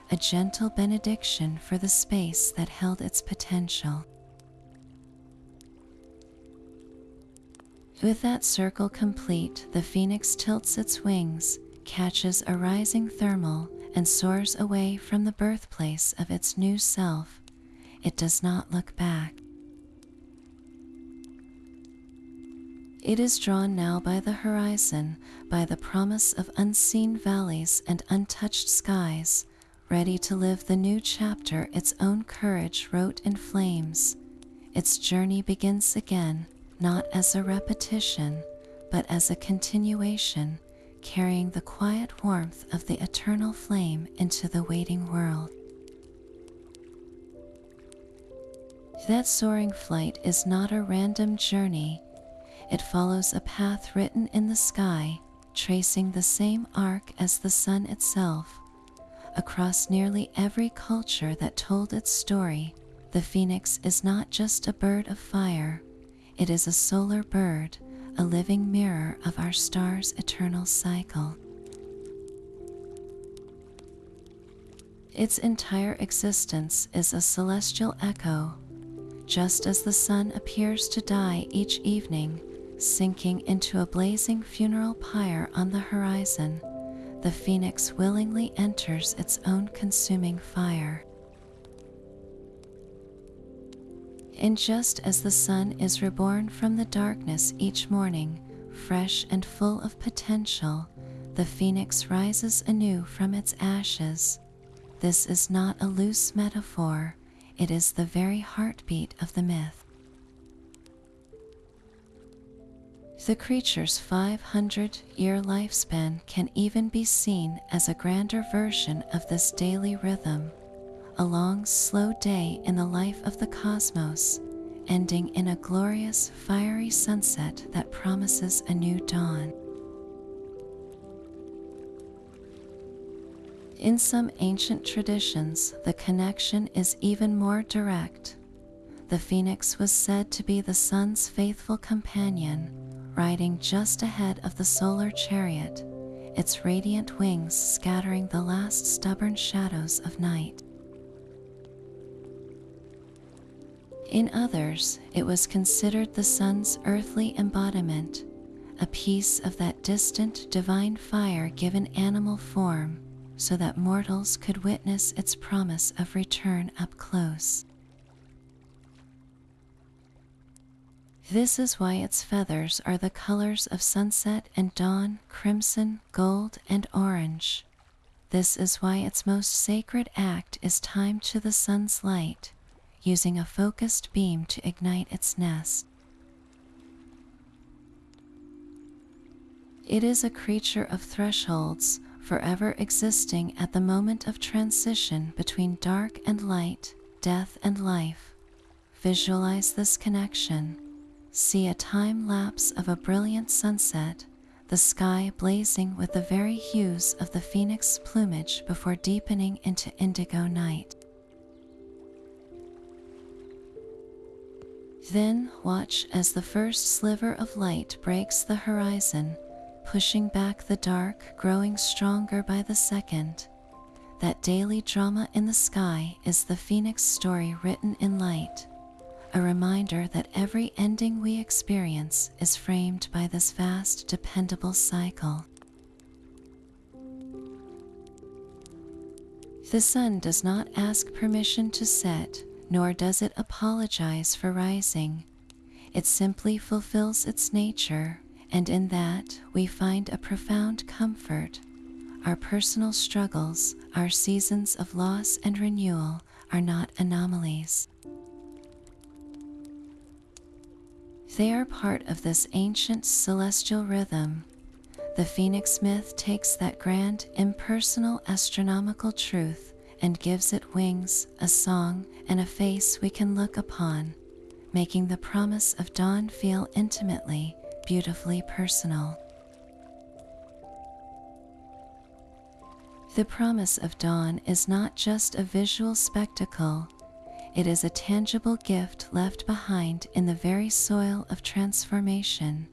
a gentle benediction for the space that held its potential. With that circle complete, the phoenix tilts its wings, catches a rising thermal, and soars away from the birthplace of its new self. It does not look back. It is drawn now by the horizon, by the promise of unseen valleys and untouched skies, ready to live the new chapter its own courage wrote in flames. Its journey begins again, not as a repetition, but as a continuation, carrying the quiet warmth of the eternal flame into the waiting world. That soaring flight is not a random journey. It follows a path written in the sky, tracing the same arc as the sun itself. Across nearly every culture that told its story, the phoenix is not just a bird of fire. It is a solar bird, a living mirror of our star's eternal cycle. Its entire existence is a celestial echo. Just as the sun appears to die each evening, sinking into a blazing funeral pyre on the horizon, the phoenix willingly enters its own consuming fire. And just as the sun is reborn from the darkness each morning, fresh and full of potential, the phoenix rises anew from its ashes. This is not a loose metaphor, it is the very heartbeat of the myth. The creature's 500-year lifespan can even be seen as a grander version of this daily rhythm, a long, slow day in the life of the cosmos, ending in a glorious, fiery sunset that promises a new dawn. In some ancient traditions, the connection is even more direct. The phoenix was said to be the sun's faithful companion, riding just ahead of the solar chariot, its radiant wings scattering the last stubborn shadows of night. In others, it was considered the sun's earthly embodiment, a piece of that distant divine fire given animal form, so that mortals could witness its promise of return up close. This is why its feathers are the colors of sunset and dawn, crimson, gold, and orange. This is why its most sacred act is timed to the sun's light, using a focused beam to ignite its nest. It is a creature of thresholds, forever existing at the moment of transition between dark and light, death and life. Visualize this connection. See a time lapse of a brilliant sunset, the sky blazing with the very hues of the phoenix plumage before deepening into indigo night. Then watch as the first sliver of light breaks the horizon, pushing back the dark, growing stronger by the second. That daily drama in the sky is the phoenix story written in light, a reminder that every ending we experience is framed by this vast, dependable cycle. The sun does not ask permission to set, nor does it apologize for rising. It simply fulfills its nature, and in that we find a profound comfort. Our personal struggles, our seasons of loss and renewal, are not anomalies. They are part of this ancient celestial rhythm. The phoenix myth takes that grand, impersonal astronomical truth and gives it wings, a song, and a face we can look upon, making the promise of dawn feel intimately, beautifully personal. The promise of dawn is not just a visual spectacle, it is a tangible gift left behind in the very soil of transformation.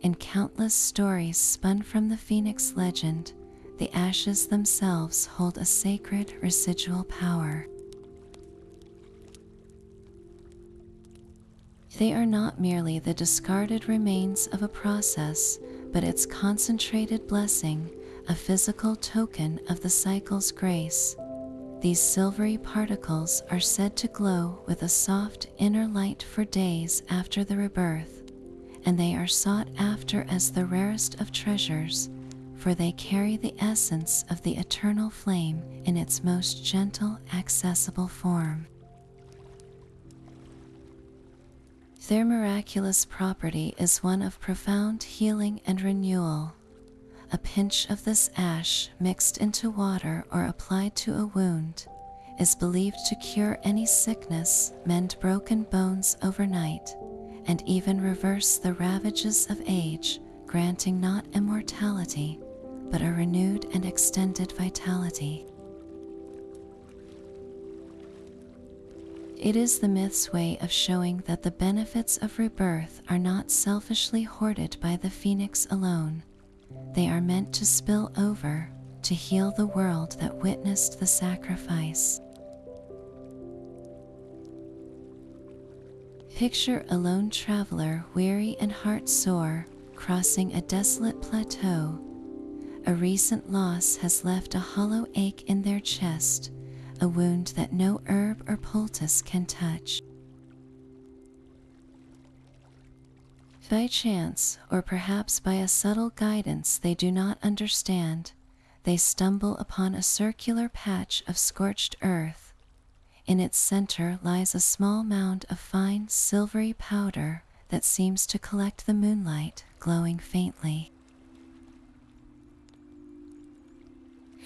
In countless stories spun from the phoenix legend, the ashes themselves hold a sacred residual power. They are not merely the discarded remains of a process, but its concentrated blessing, a physical token of the cycle's grace. These silvery particles are said to glow with a soft inner light for days after the rebirth, and they are sought after as the rarest of treasures, for they carry the essence of the eternal flame in its most gentle, accessible form. Their miraculous property is one of profound healing and renewal. A pinch of this ash mixed into water or applied to a wound is believed to cure any sickness, mend broken bones overnight, and even reverse the ravages of age, granting not immortality, but a renewed and extended vitality. It is the myth's way of showing that the benefits of rebirth are not selfishly hoarded by the phoenix alone. They are meant to spill over, to heal the world that witnessed the sacrifice. Picture a lone traveler, weary and heart-sore, crossing a desolate plateau. A recent loss has left a hollow ache in their chest, a wound that no herb or poultice can touch. By chance, or perhaps by a subtle guidance they do not understand, they stumble upon a circular patch of scorched earth. In its center lies a small mound of fine, silvery powder that seems to collect the moonlight, glowing faintly.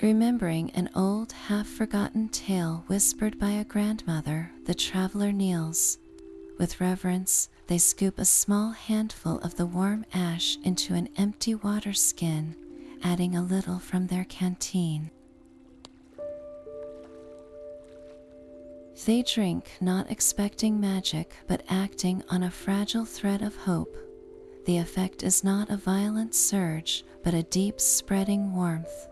Remembering an old, half-forgotten tale whispered by a grandmother, the traveler kneels. With reverence, they scoop a small handful of the warm ash into an empty water skin, adding a little from their canteen. They drink, not expecting magic, but acting on a fragile thread of hope. The effect is not a violent surge, but a deep, spreading warmth.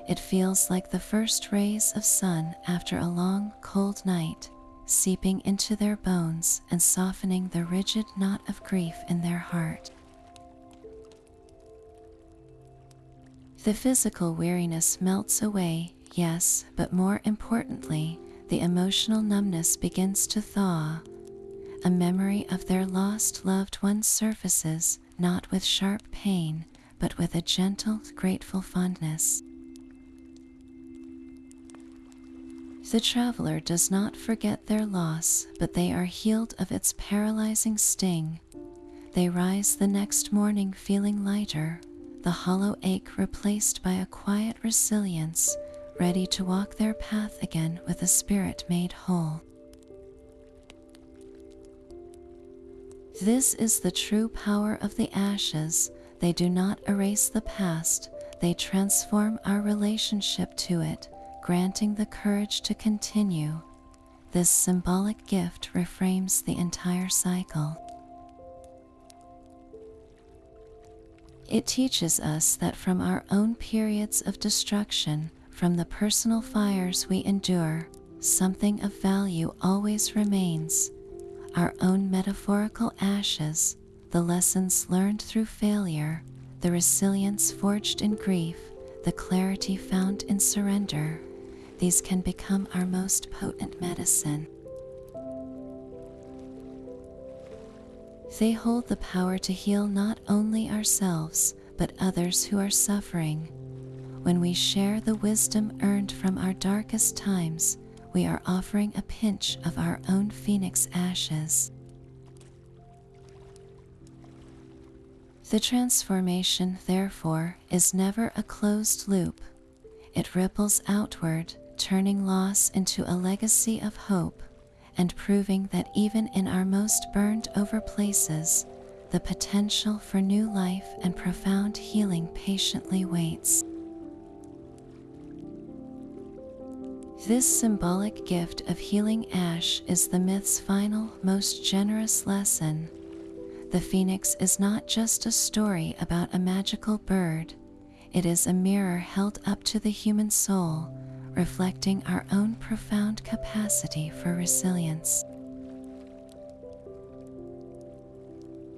It feels like the first rays of sun after a long, cold night, seeping into their bones and softening the rigid knot of grief in their heart. The physical weariness melts away, yes, but more importantly, the emotional numbness begins to thaw. A memory of their lost loved one surfaces, not with sharp pain, but with a gentle, grateful fondness. The traveler does not forget their loss, but they are healed of its paralyzing sting. They rise the next morning feeling lighter, the hollow ache replaced by a quiet resilience, ready to walk their path again with a spirit made whole. This is the true power of the ashes. They do not erase the past, they transform our relationship to it, granting the courage to continue. This symbolic gift reframes the entire cycle. It teaches us that from our own periods of destruction, from the personal fires we endure, something of value always remains. Our own metaphorical ashes, the lessons learned through failure, the resilience forged in grief, the clarity found in surrender. These can become our most potent medicine. They hold the power to heal not only ourselves, but others who are suffering. When we share the wisdom earned from our darkest times, we are offering a pinch of our own phoenix ashes. The transformation, therefore, is never a closed loop. It ripples outward, turning loss into a legacy of hope and proving that even in our most burned-over places, the potential for new life and profound healing patiently waits. This symbolic gift of healing ash is the myth's final, most generous lesson. The phoenix is not just a story about a magical bird, it is a mirror held up to the human soul, reflecting our own profound capacity for resilience.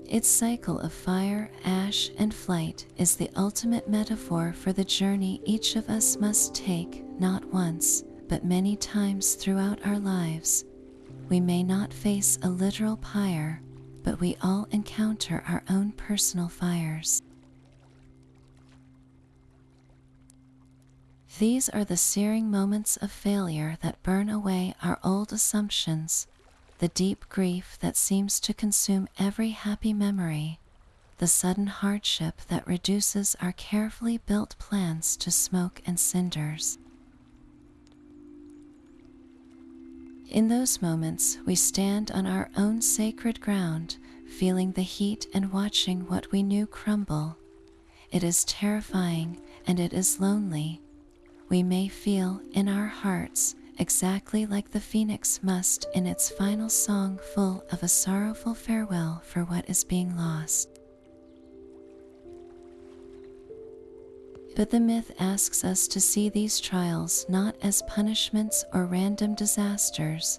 Its cycle of fire, ash, and flight is the ultimate metaphor for the journey each of us must take, not once, but many times throughout our lives. We may not face a literal pyre, but we all encounter our own personal fires. These are the searing moments of failure that burn away our old assumptions, the deep grief that seems to consume every happy memory, the sudden hardship that reduces our carefully built plans to smoke and cinders. In those moments, we stand on our own sacred ground, feeling the heat and watching what we knew crumble. It is terrifying and it is lonely. We may feel in our hearts exactly like the phoenix must in its final song, full of a sorrowful farewell for what is being lost. But the myth asks us to see these trials not as punishments or random disasters,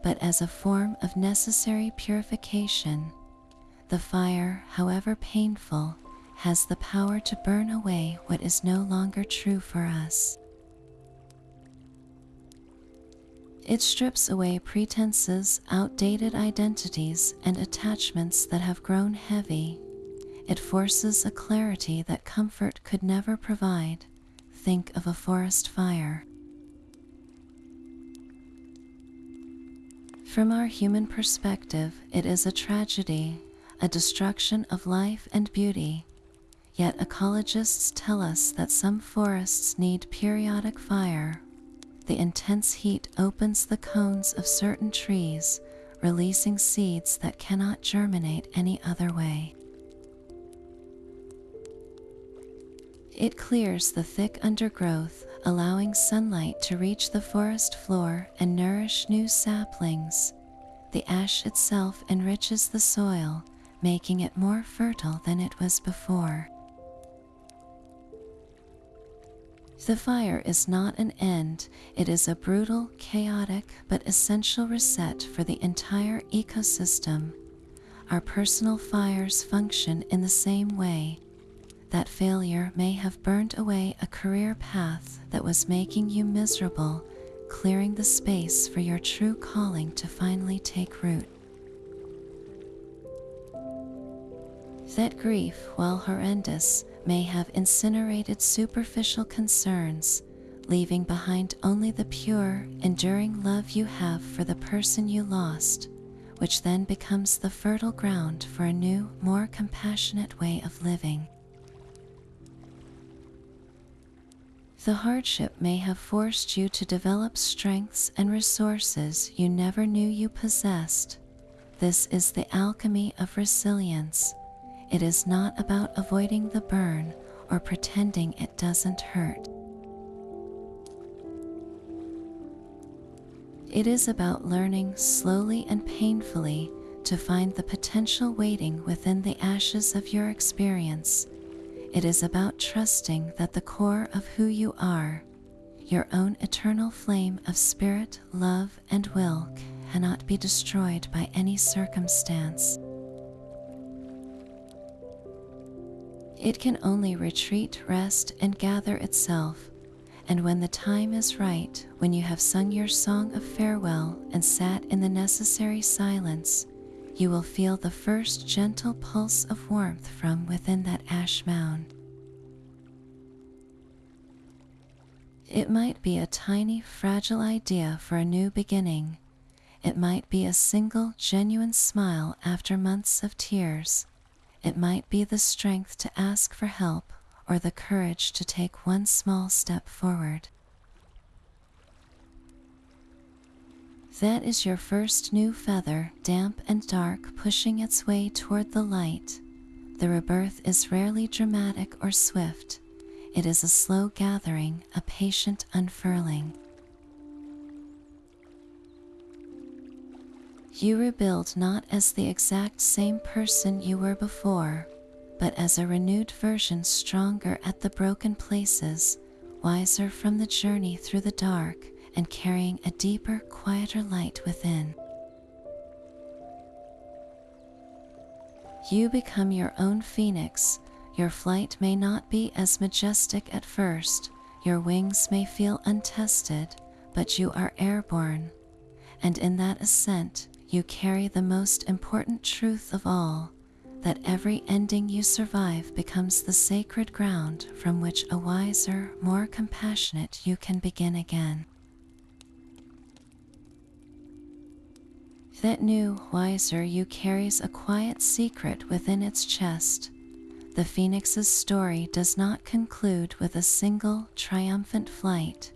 but as a form of necessary purification. The fire, however painful, has the power to burn away what is no longer true for us. It strips away pretenses, outdated identities, and attachments that have grown heavy. It forces a clarity that comfort could never provide. Think of a forest fire. From our human perspective, it is a tragedy, a destruction of life and beauty. Yet ecologists tell us that some forests need periodic fire. The intense heat opens the cones of certain trees, releasing seeds that cannot germinate any other way. It clears the thick undergrowth, allowing sunlight to reach the forest floor and nourish new saplings. The ash itself enriches the soil, making it more fertile than it was before. The fire is not an end, it is a brutal, chaotic, but essential reset for the entire ecosystem. Our personal fires function in the same way. That failure may have burned away a career path that was making you miserable, clearing the space for your true calling to finally take root. That grief, while horrendous, may have incinerated superficial concerns, leaving behind only the pure, enduring love you have for the person you lost, which then becomes the fertile ground for a new, more compassionate way of living. The hardship may have forced you to develop strengths and resources you never knew you possessed. This is the alchemy of resilience. It is not about avoiding the burn or pretending it doesn't hurt. It is about learning slowly and painfully to find the potential waiting within the ashes of your experience. It is about trusting that the core of who you are, your own eternal flame of spirit, love, and will, cannot be destroyed by any circumstance. It can only retreat, rest, and gather itself. And when the time is right, when you have sung your song of farewell and sat in the necessary silence, you will feel the first gentle pulse of warmth from within that ash mound. It might be a tiny, fragile idea for a new beginning. It might be a single, genuine smile after months of tears. It might be the strength to ask for help or the courage to take one small step forward. That is your first new feather, damp and dark, pushing its way toward the light. The rebirth is rarely dramatic or swift. It is a slow gathering, a patient unfurling. You rebuild not as the exact same person you were before, but as a renewed version, stronger at the broken places, wiser from the journey through the dark, and carrying a deeper, quieter light within. You become your own phoenix. Your flight may not be as majestic at first, your wings may feel untested, but you are airborne, and in that ascent, you carry the most important truth of all, that every ending you survive becomes the sacred ground from which a wiser, more compassionate you can begin again. That new, wiser you carries a quiet secret within its chest. The phoenix's story does not conclude with a single, triumphant flight.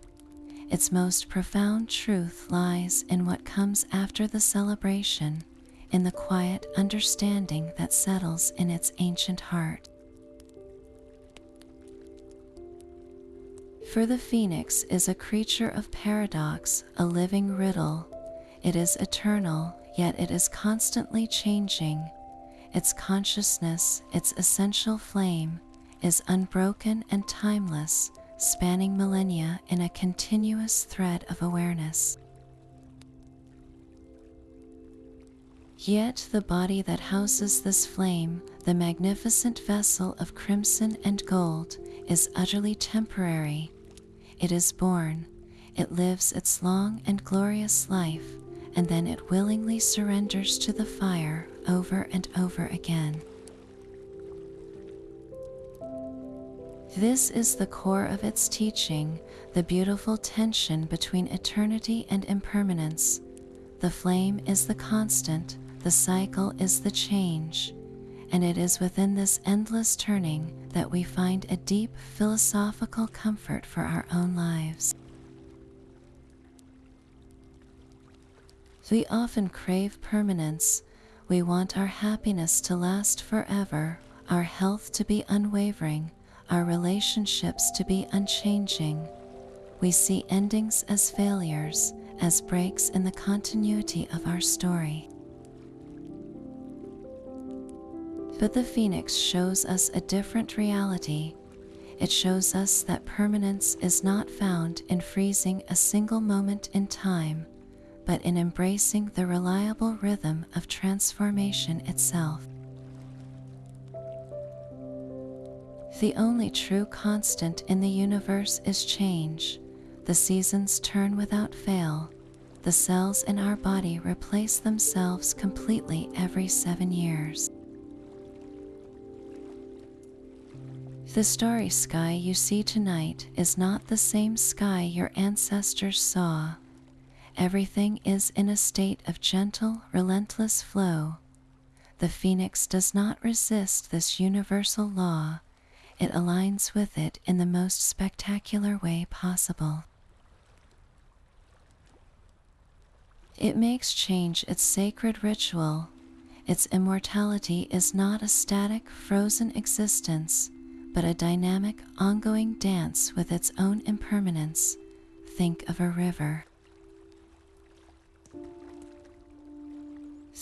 Its most profound truth lies in what comes after the celebration, in the quiet understanding that settles in its ancient heart. For the phoenix is a creature of paradox, a living riddle. It is eternal, yet it is constantly changing. Its consciousness, its essential flame, is unbroken and timeless, spanning millennia in a continuous thread of awareness. Yet the body that houses this flame, the magnificent vessel of crimson and gold, is utterly temporary. It is born, it lives its long and glorious life, and then it willingly surrenders to the fire over and over again. This is the core of its teaching, the beautiful tension between eternity and impermanence. The flame is the constant, the cycle is the change, and it is within this endless turning that we find a deep philosophical comfort for our own lives. We often crave permanence. We want our happiness to last forever, our health to be unwavering, our relationships to be unchanging. We see endings as failures, as breaks in the continuity of our story. But the phoenix shows us a different reality. It shows us that permanence is not found in freezing a single moment in time, but in embracing the reliable rhythm of transformation itself. The only true constant in the universe is change. The seasons turn without fail. The cells in our body replace themselves completely every 7 years. The starry sky you see tonight is not the same sky your ancestors saw. Everything is in a state of gentle, relentless flow. The phoenix does not resist this universal law. It aligns with it in the most spectacular way possible. It makes change its sacred ritual. Its immortality is not a static, frozen existence, but a dynamic, ongoing dance with its own impermanence. Think of a river.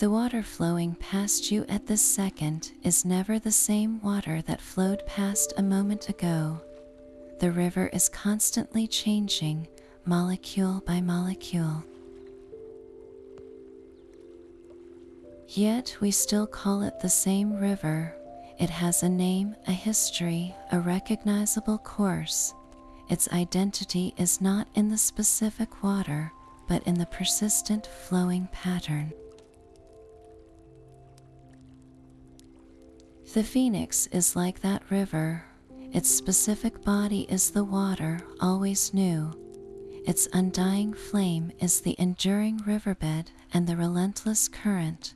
The water flowing past you at this second is never the same water that flowed past a moment ago. The river is constantly changing, molecule by molecule. Yet we still call it the same river. It has a name, a history, a recognizable course. Its identity is not in the specific water, but in the persistent flowing pattern. The phoenix is like that river. Its specific body is the water, always new. Its undying flame is the enduring riverbed and the relentless current,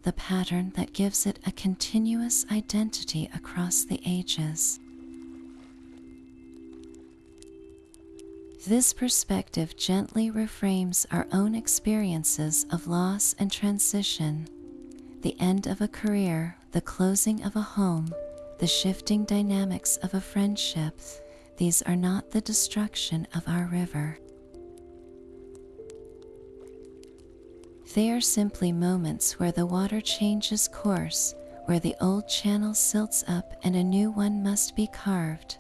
the pattern that gives it a continuous identity across the ages. This perspective gently reframes our own experiences of loss and transition. The end of a career, the closing of a home, the shifting dynamics of a friendship, these are not the destruction of our river. They are simply moments where the water changes course, where the old channel silts up and a new one must be carved.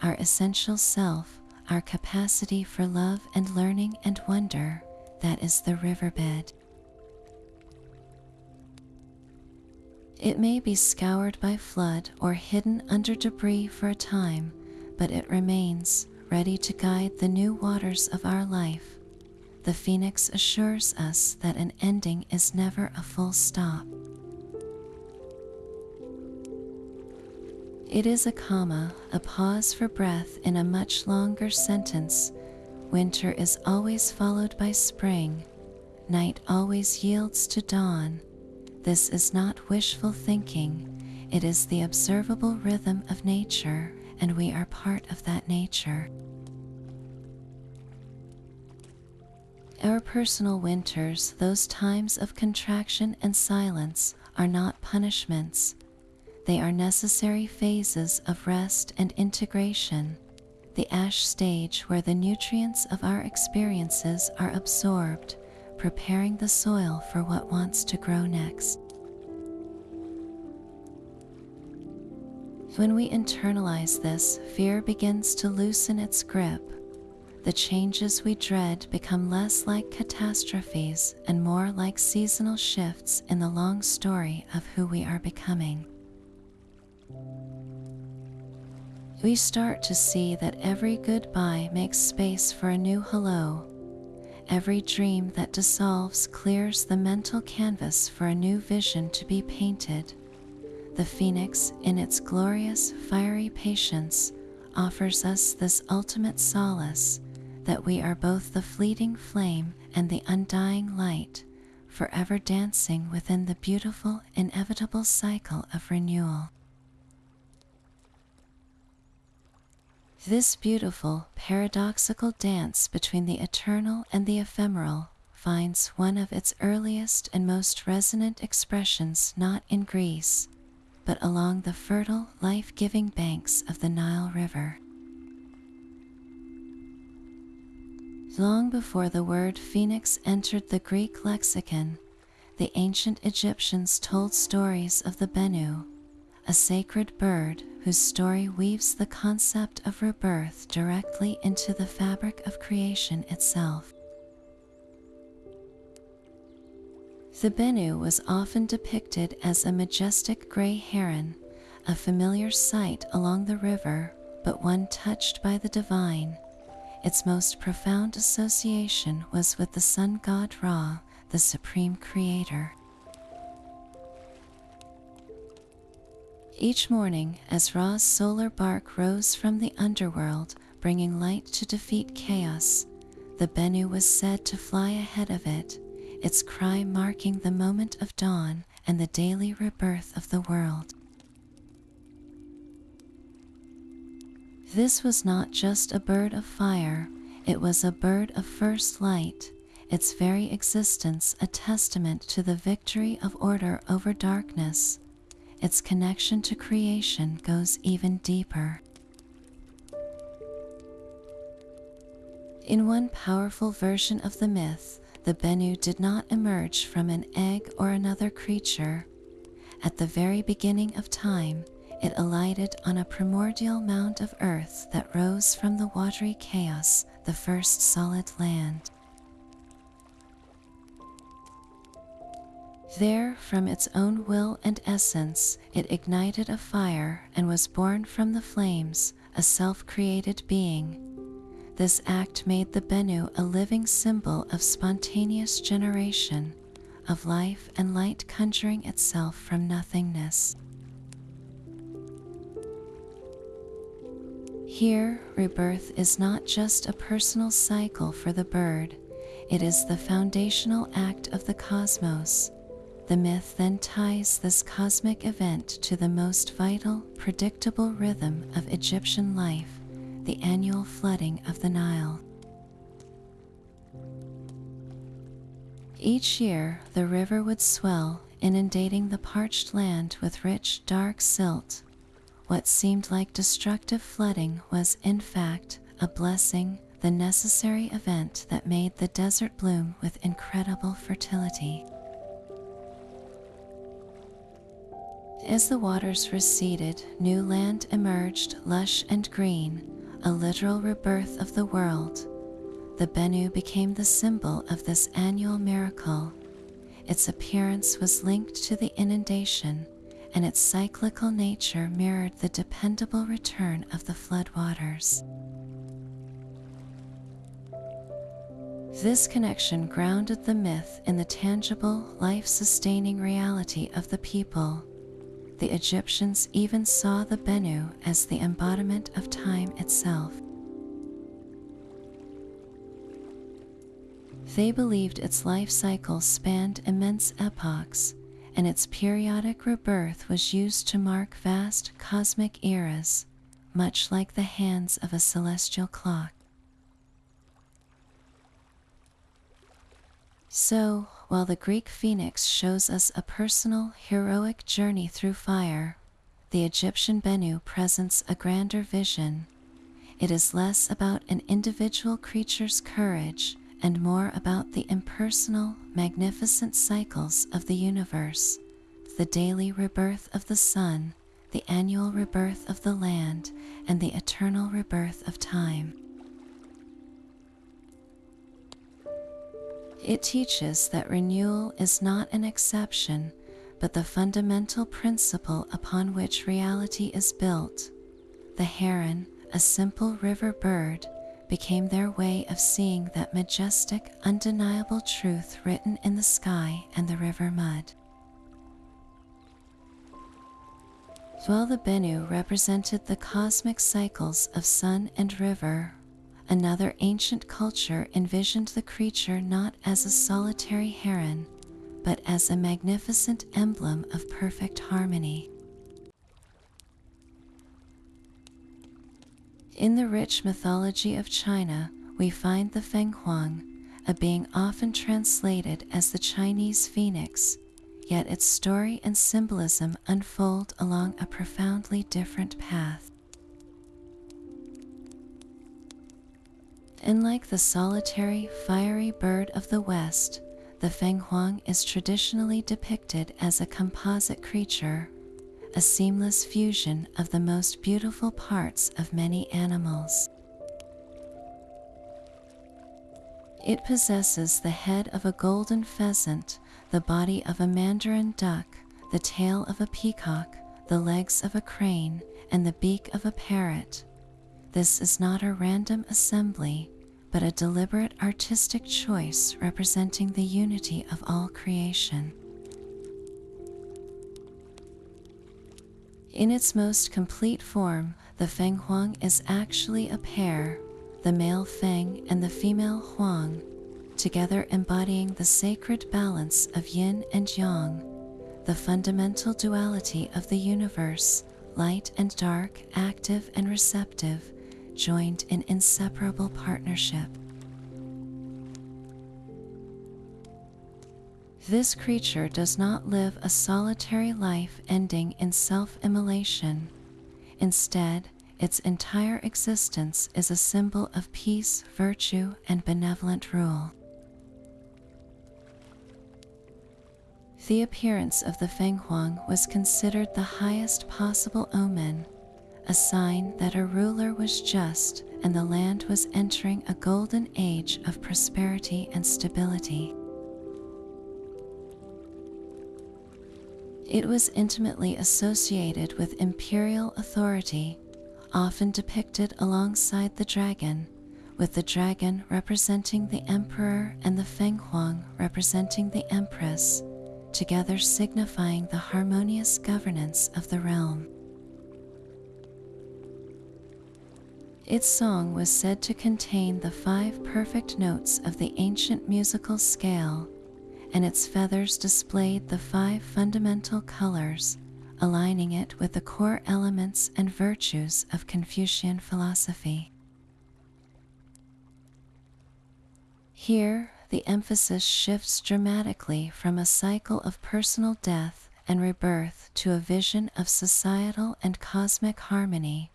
Our essential self, our capacity for love and learning and wonder, that is the riverbed. It may be scoured by flood or hidden under debris for a time, but it remains, ready to guide the new waters of our life. The phoenix assures us that an ending is never a full stop. It is a comma, a pause for breath in a much longer sentence. Winter is always followed by spring. Night always yields to dawn. This is not wishful thinking. It is the observable rhythm of nature, and we are part of that nature. Our personal winters, those times of contraction and silence, are not punishments. They are necessary phases of rest and integration, the ash stage where the nutrients of our experiences are absorbed, preparing the soil for what wants to grow next. When we internalize this, fear begins to loosen its grip. The changes we dread become less like catastrophes and more like seasonal shifts in the long story of who we are becoming. We start to see that every goodbye makes space for a new hello. Every dream that dissolves clears the mental canvas for a new vision to be painted. The phoenix, in its glorious, fiery patience, offers us this ultimate solace, that we are both the fleeting flame and the undying light, forever dancing within the beautiful, inevitable cycle of renewal. This beautiful, paradoxical dance between the eternal and the ephemeral finds one of its earliest and most resonant expressions not in Greece, but along the fertile, life-giving banks of the Nile River. Long before the word phoenix entered the Greek lexicon, the ancient Egyptians told stories of the bennu, a sacred bird whose story weaves the concept of rebirth directly into the fabric of creation itself. The bennu was often depicted as a majestic gray heron, a familiar sight along the river, but one touched by the divine. Its most profound association was with the sun god Ra, the supreme creator. Each morning, as Ra's solar bark rose from the underworld, bringing light to defeat chaos, the bennu was said to fly ahead of it, its cry marking the moment of dawn and the daily rebirth of the world. This was not just a bird of fire, it was a bird of first light, its very existence a testament to the victory of order over darkness. Its connection to creation goes even deeper. In one powerful version of the myth, the bennu did not emerge from an egg or another creature. At the very beginning of time, it alighted on a primordial mound of earth that rose from the watery chaos, the first solid land. There, from its own will and essence, it ignited a fire and was born from the flames, a self-created being. This act made the bennu a living symbol of spontaneous generation, of life and light conjuring itself from nothingness. Here, rebirth is not just a personal cycle for the bird, it is the foundational act of the cosmos. The myth then ties this cosmic event to the most vital, predictable rhythm of Egyptian life, the annual flooding of the Nile. Each year, the river would swell, inundating the parched land with rich, dark silt. What seemed like destructive flooding was, in fact, a blessing, the necessary event that made the desert bloom with incredible fertility. As the waters receded, new land emerged, lush and green, a literal rebirth of the world. The bennu became the symbol of this annual miracle. Its appearance was linked to the inundation, and its cyclical nature mirrored the dependable return of the floodwaters. This connection grounded the myth in the tangible, life-sustaining reality of the people. The Egyptians even saw the bennu as the embodiment of time itself. They believed its life cycle spanned immense epochs, and its periodic rebirth was used to mark vast cosmic eras, much like the hands of a celestial clock. So, while the Greek phoenix shows us a personal, heroic journey through fire, the Egyptian bennu presents a grander vision. It is less about an individual creature's courage and more about the impersonal, magnificent cycles of the universe, the daily rebirth of the sun, the annual rebirth of the land, and the eternal rebirth of time. It teaches that renewal is not an exception, but the fundamental principle upon which reality is built. The heron, a simple river bird, became their way of seeing that majestic, undeniable truth written in the sky and the river mud. While the bennu represented the cosmic cycles of sun and river, another ancient culture envisioned the creature not as a solitary heron, but as a magnificent emblem of perfect harmony. In the rich mythology of China, we find the fenghuang, a being often translated as the Chinese phoenix, yet its story and symbolism unfold along a profoundly different path. Unlike the solitary, fiery bird of the West, the fenghuang is traditionally depicted as a composite creature, a seamless fusion of the most beautiful parts of many animals. It possesses the head of a golden pheasant, the body of a mandarin duck, the tail of a peacock, the legs of a crane, and the beak of a parrot. This is not a random assembly, but a deliberate artistic choice representing the unity of all creation. In its most complete form, the fenghuang is actually a pair, the male feng and the female huang, together embodying the sacred balance of yin and yang, the fundamental duality of the universe, light and dark, active and receptive, joined in inseparable partnership. This creature does not live a solitary life ending in self-immolation. Instead, its entire existence is a symbol of peace, virtue, and benevolent rule. The appearance of the fenghuang was considered the highest possible omen, a sign that a ruler was just and the land was entering a golden age of prosperity and stability. It was intimately associated with imperial authority, often depicted alongside the dragon, with the dragon representing the emperor and the fenghuang representing the empress, together signifying the harmonious governance of the realm. Its song was said to contain the 5 perfect notes of the ancient musical scale, and its feathers displayed the 5 fundamental colors, aligning it with the core elements and virtues of Confucian philosophy. Here, the emphasis shifts dramatically from a cycle of personal death and rebirth to a vision of societal and cosmic harmony.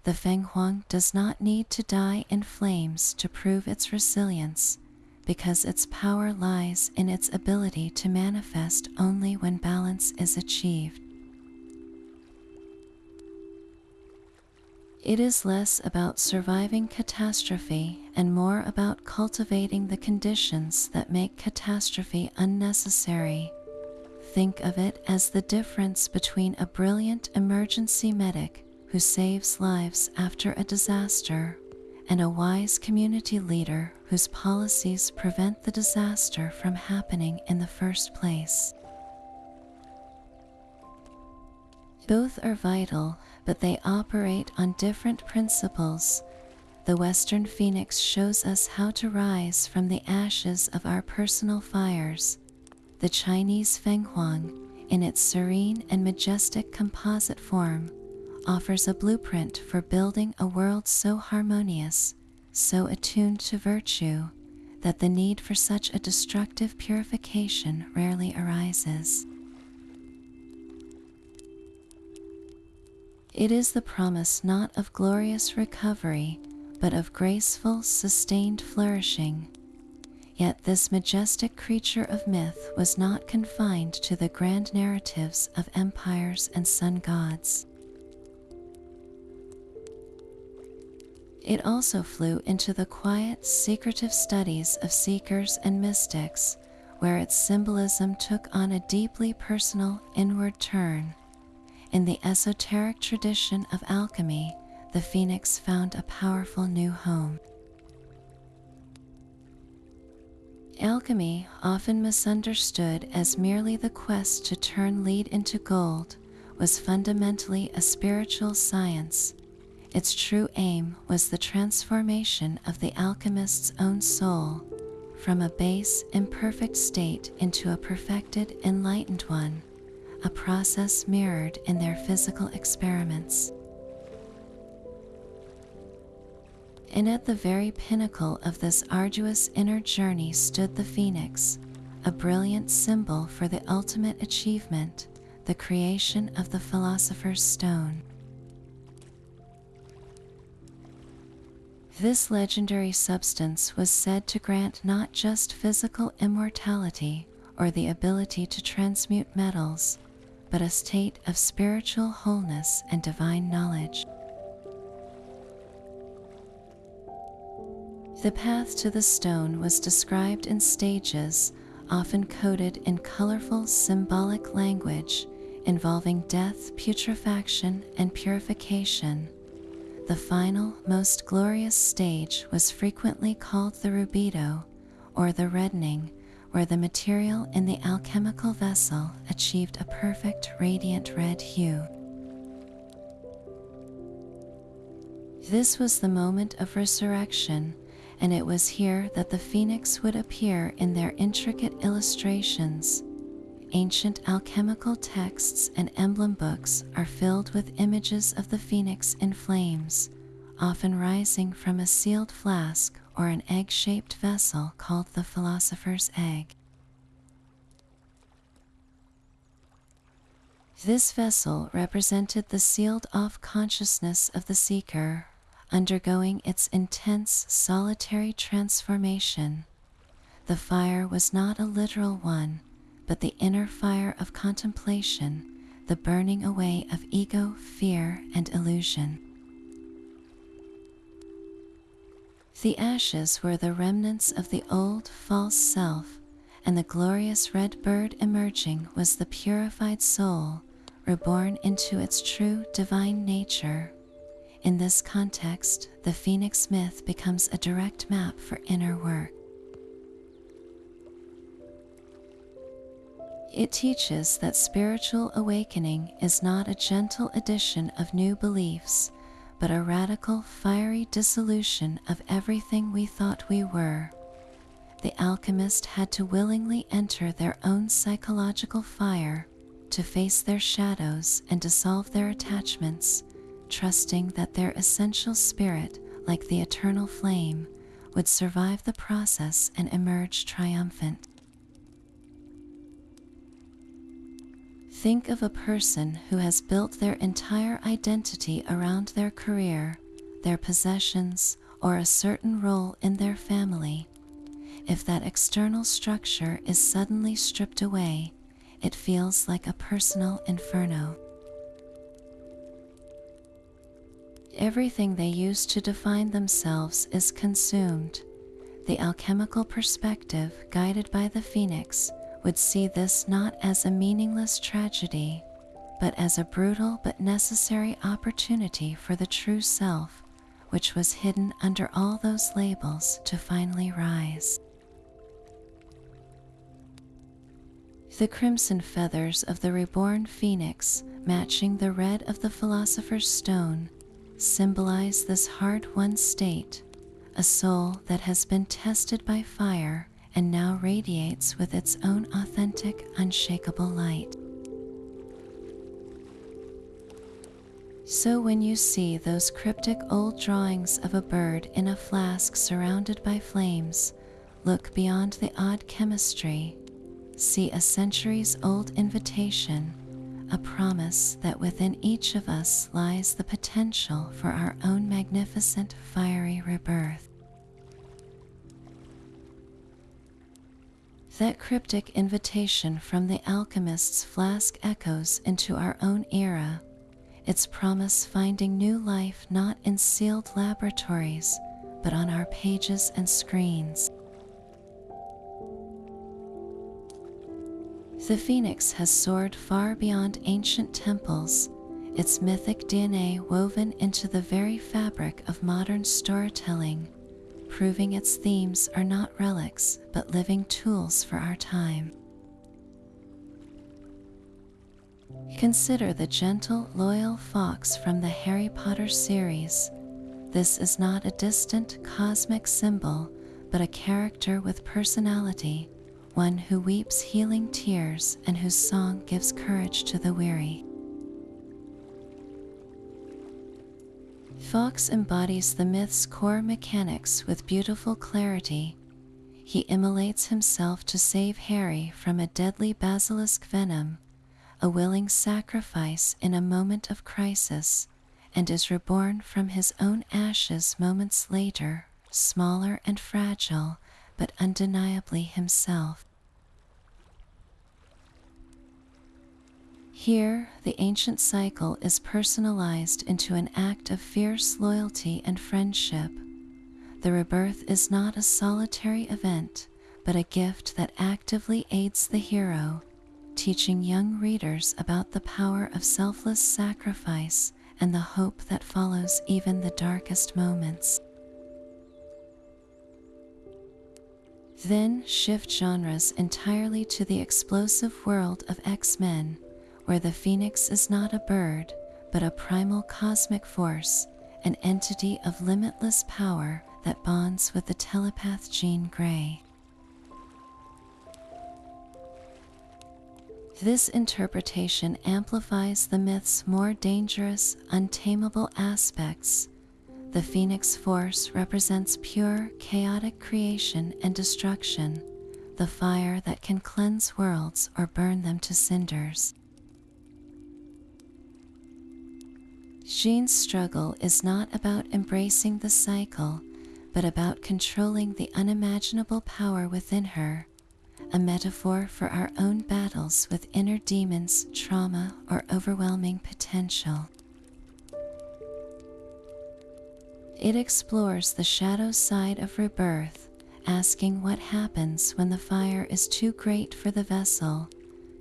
The fenghuang does not need to die in flames to prove its resilience, because its power lies in its ability to manifest only when balance is achieved. It is less about surviving catastrophe and more about cultivating the conditions that make catastrophe unnecessary. Think of it as the difference between a brilliant emergency medic who saves lives after a disaster and a wise community leader whose policies prevent the disaster from happening in the first place. Both are vital, but they operate on different principles. The Western Phoenix shows us how to rise from the ashes of our personal fires. The Chinese fenghuang, in its serene and majestic composite form, offers a blueprint for building a world so harmonious, so attuned to virtue, that the need for such a destructive purification rarely arises. It is the promise not of glorious recovery, but of graceful, sustained flourishing. Yet this majestic creature of myth was not confined to the grand narratives of empires and sun gods. It also flew into the quiet, secretive studies of seekers and mystics, where its symbolism took on a deeply personal, inward turn. In the esoteric tradition of alchemy, the phoenix found a powerful new home. Alchemy, often misunderstood as merely the quest to turn lead into gold, was fundamentally a spiritual science. Its true aim was the transformation of the alchemist's own soul, from a base, imperfect state into a perfected, enlightened one, a process mirrored in their physical experiments. And at the very pinnacle of this arduous inner journey stood the phoenix, a brilliant symbol for the ultimate achievement, the creation of the philosopher's stone. This legendary substance was said to grant not just physical immortality or the ability to transmute metals, but a state of spiritual wholeness and divine knowledge. The path to the stone was described in stages, often coded in colorful symbolic language, involving death, putrefaction, and purification. The final, most glorious stage was frequently called the rubedo, or the reddening, where the material in the alchemical vessel achieved a perfect radiant red hue. This was the moment of resurrection, and it was here that the phoenix would appear in their intricate illustrations. Ancient alchemical texts and emblem books are filled with images of the phoenix in flames, often rising from a sealed flask or an egg-shaped vessel called the philosopher's egg. This vessel represented the sealed-off consciousness of the seeker, undergoing its intense solitary transformation. The fire was not a literal one, but the inner fire of contemplation, the burning away of ego, fear, and illusion. The ashes were the remnants of the old false self, and the glorious red bird emerging was the purified soul, reborn into its true divine nature. In this context, the phoenix myth becomes a direct map for inner work. It teaches that spiritual awakening is not a gentle addition of new beliefs, but a radical, fiery dissolution of everything we thought we were. The alchemist had to willingly enter their own psychological fire, to face their shadows and dissolve their attachments, trusting that their essential spirit, like the eternal flame, would survive the process and emerge triumphant. Think of a person who has built their entire identity around their career, their possessions, or a certain role in their family. If that external structure is suddenly stripped away, it feels like a personal inferno. Everything they used to define themselves is consumed. The alchemical perspective, guided by the phoenix, would see this not as a meaningless tragedy, but as a brutal but necessary opportunity for the true self, which was hidden under all those labels, to finally rise. The crimson feathers of the reborn phoenix, matching the red of the philosopher's stone, symbolize this hard-won state, a soul that has been tested by fire and now radiates with its own authentic, unshakable light. So when you see those cryptic old drawings of a bird in a flask surrounded by flames, look beyond the odd chemistry. See a centuries-old invitation, a promise that within each of us lies the potential for our own magnificent, fiery rebirth. That cryptic invitation from the alchemist's flask echoes into our own era, its promise finding new life not in sealed laboratories, but on our pages and screens. The phoenix has soared far beyond ancient temples, its mythic DNA woven into the very fabric of modern storytelling, proving its themes are not relics but living tools for our time. Consider the gentle, loyal fox from the Harry Potter series. This is not a distant cosmic symbol, but a character with personality, one who weeps healing tears and whose song gives courage to the weary. Fox embodies the myth's core mechanics with beautiful clarity. He immolates himself to save Harry from a deadly basilisk venom, a willing sacrifice in a moment of crisis, and is reborn from his own ashes moments later, smaller and fragile, but undeniably himself. Here, the ancient cycle is personalized into an act of fierce loyalty and friendship. The rebirth is not a solitary event, but a gift that actively aids the hero, teaching young readers about the power of selfless sacrifice and the hope that follows even the darkest moments. Then shift genres entirely to the explosive world of X-Men, where the phoenix is not a bird, but a primal cosmic force, an entity of limitless power that bonds with the telepath Jean Grey. This interpretation amplifies the myth's more dangerous, untamable aspects. The phoenix force represents pure, chaotic creation and destruction, the fire that can cleanse worlds or burn them to cinders. Jean's struggle is not about embracing the cycle, but about controlling the unimaginable power within her, a metaphor for our own battles with inner demons, trauma, or overwhelming potential. It explores the shadow side of rebirth, asking what happens when the fire is too great for the vessel,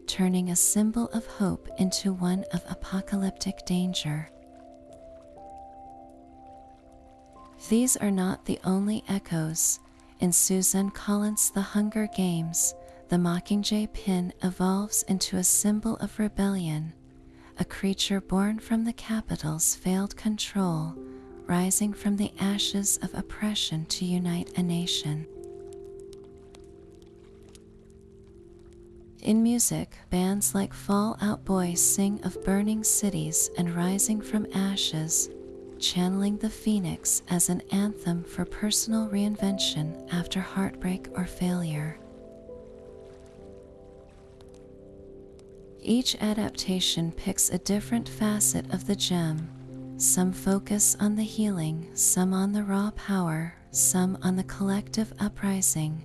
turning a symbol of hope into one of apocalyptic danger. These are not the only echoes. In Susan Collins' The Hunger Games, the Mockingjay pin evolves into a symbol of rebellion, a creature born from the capital's failed control, rising from the ashes of oppression to unite a nation. In music, bands like Fall Out Boy sing of burning cities and rising from ashes, channeling the phoenix as an anthem for personal reinvention after heartbreak or failure. Each adaptation picks a different facet of the gem. Some focus on the healing, some on the raw power, some on the collective uprising,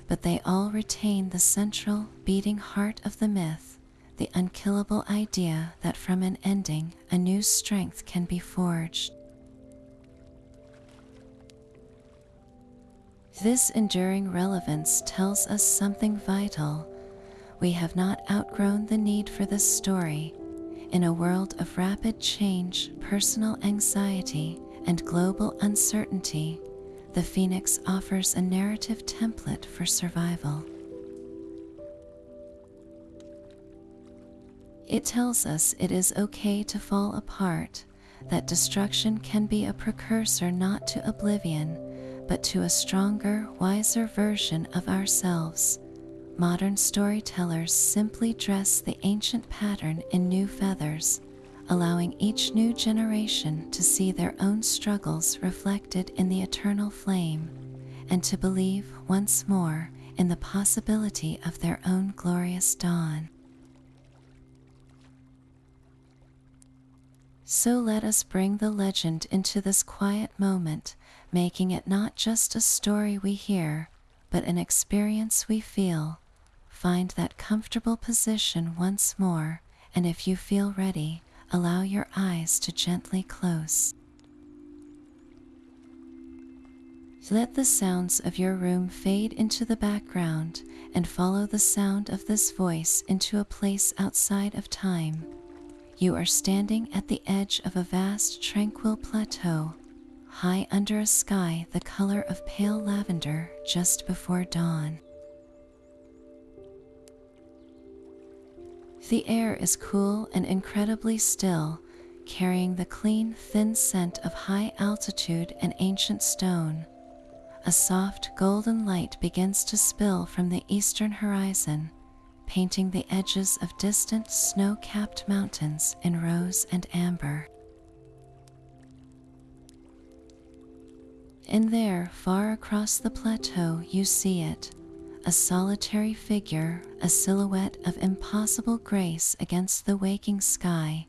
but they all retain the central, beating heart of the myth, the unkillable idea that from an ending, a new strength can be forged. This enduring relevance tells us something vital. We have not outgrown the need for this story. In a world of rapid change, personal anxiety, and global uncertainty, the Phoenix offers a narrative template for survival. It tells us it is okay to fall apart, that destruction can be a precursor not to oblivion, but to a stronger, wiser version of ourselves. Modern storytellers simply dress the ancient pattern in new feathers, allowing each new generation to see their own struggles reflected in the eternal flame, and to believe once more in the possibility of their own glorious dawn. So let us bring the legend into this quiet moment, making it not just a story we hear, but an experience we feel. Find that comfortable position once more, and if you feel ready, allow your eyes to gently close. Let the sounds of your room fade into the background and follow the sound of this voice into a place outside of time. You are standing at the edge of a vast, tranquil plateau, high under a sky the color of pale lavender just before dawn. The air is cool and incredibly still, carrying the clean, thin scent of high altitude and ancient stone. A soft, golden light begins to spill from the eastern horizon, painting the edges of distant, snow-capped mountains in rose and amber. And there, far across the plateau, you see it, a solitary figure, a silhouette of impossible grace against the waking sky.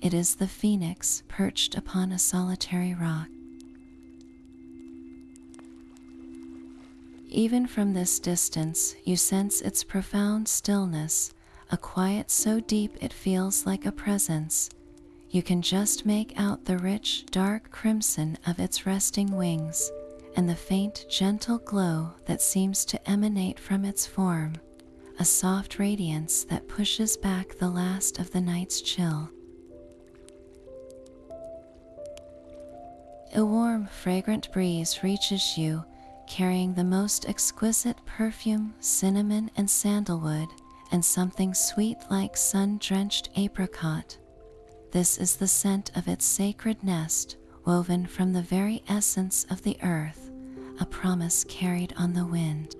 It is the phoenix perched upon a solitary rock. Even from this distance, you sense its profound stillness, a quiet so deep it feels like a presence. You can just make out the rich, dark crimson of its resting wings, and the faint, gentle glow that seems to emanate from its form, a soft radiance that pushes back the last of the night's chill. A warm, fragrant breeze reaches you, carrying the most exquisite perfume, cinnamon and sandalwood, and something sweet like sun-drenched apricot. This is the scent of its sacred nest, woven from the very essence of the earth, a promise carried on the wind.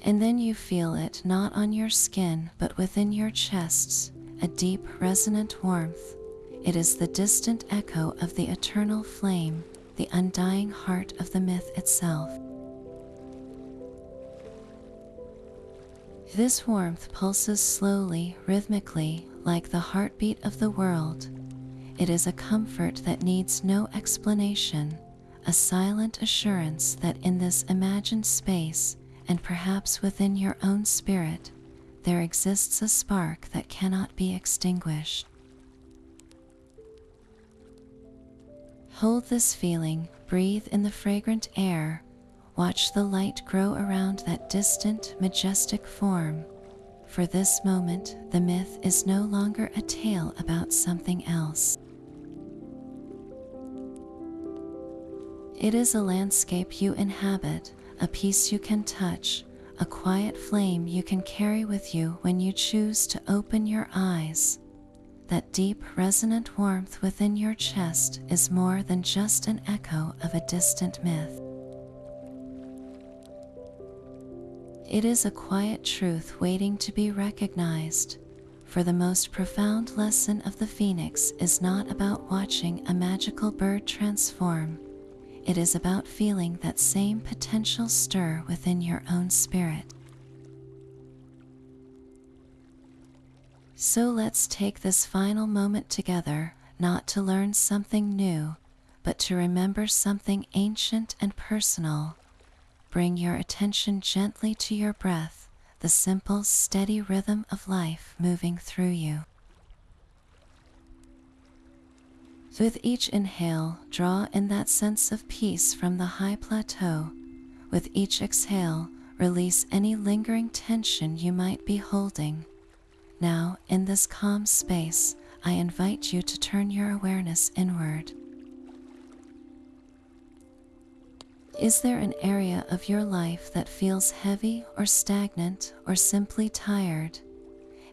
And then you feel it not on your skin but within your chests, a deep, resonant warmth. It is the distant echo of the eternal flame, the undying heart of the myth itself. This warmth pulses slowly, rhythmically, like the heartbeat of the world. It is a comfort that needs no explanation, a silent assurance that in this imagined space, and perhaps within your own spirit, there exists a spark that cannot be extinguished. Hold this feeling, breathe in the fragrant air, watch the light grow around that distant, majestic form. For this moment, the myth is no longer a tale about something else. It is a landscape you inhabit, a piece you can touch, a quiet flame you can carry with you when you choose to open your eyes. That deep, resonant warmth within your chest is more than just an echo of a distant myth. It is a quiet truth waiting to be recognized. for the most profound lesson of the phoenix is not about watching a magical bird transform. It is about feeling that same potential stir within your own spirit. So let's take this final moment together, not to learn something new, but to remember something ancient and personal. Bring your attention gently to your breath, the simple, steady rhythm of life moving through you. With each inhale, draw in that sense of peace from the high plateau. With each exhale, release any lingering tension you might be holding. Now, in this calm space, I invite you to turn your awareness inward. Is there an area of your life that feels heavy or stagnant or simply tired?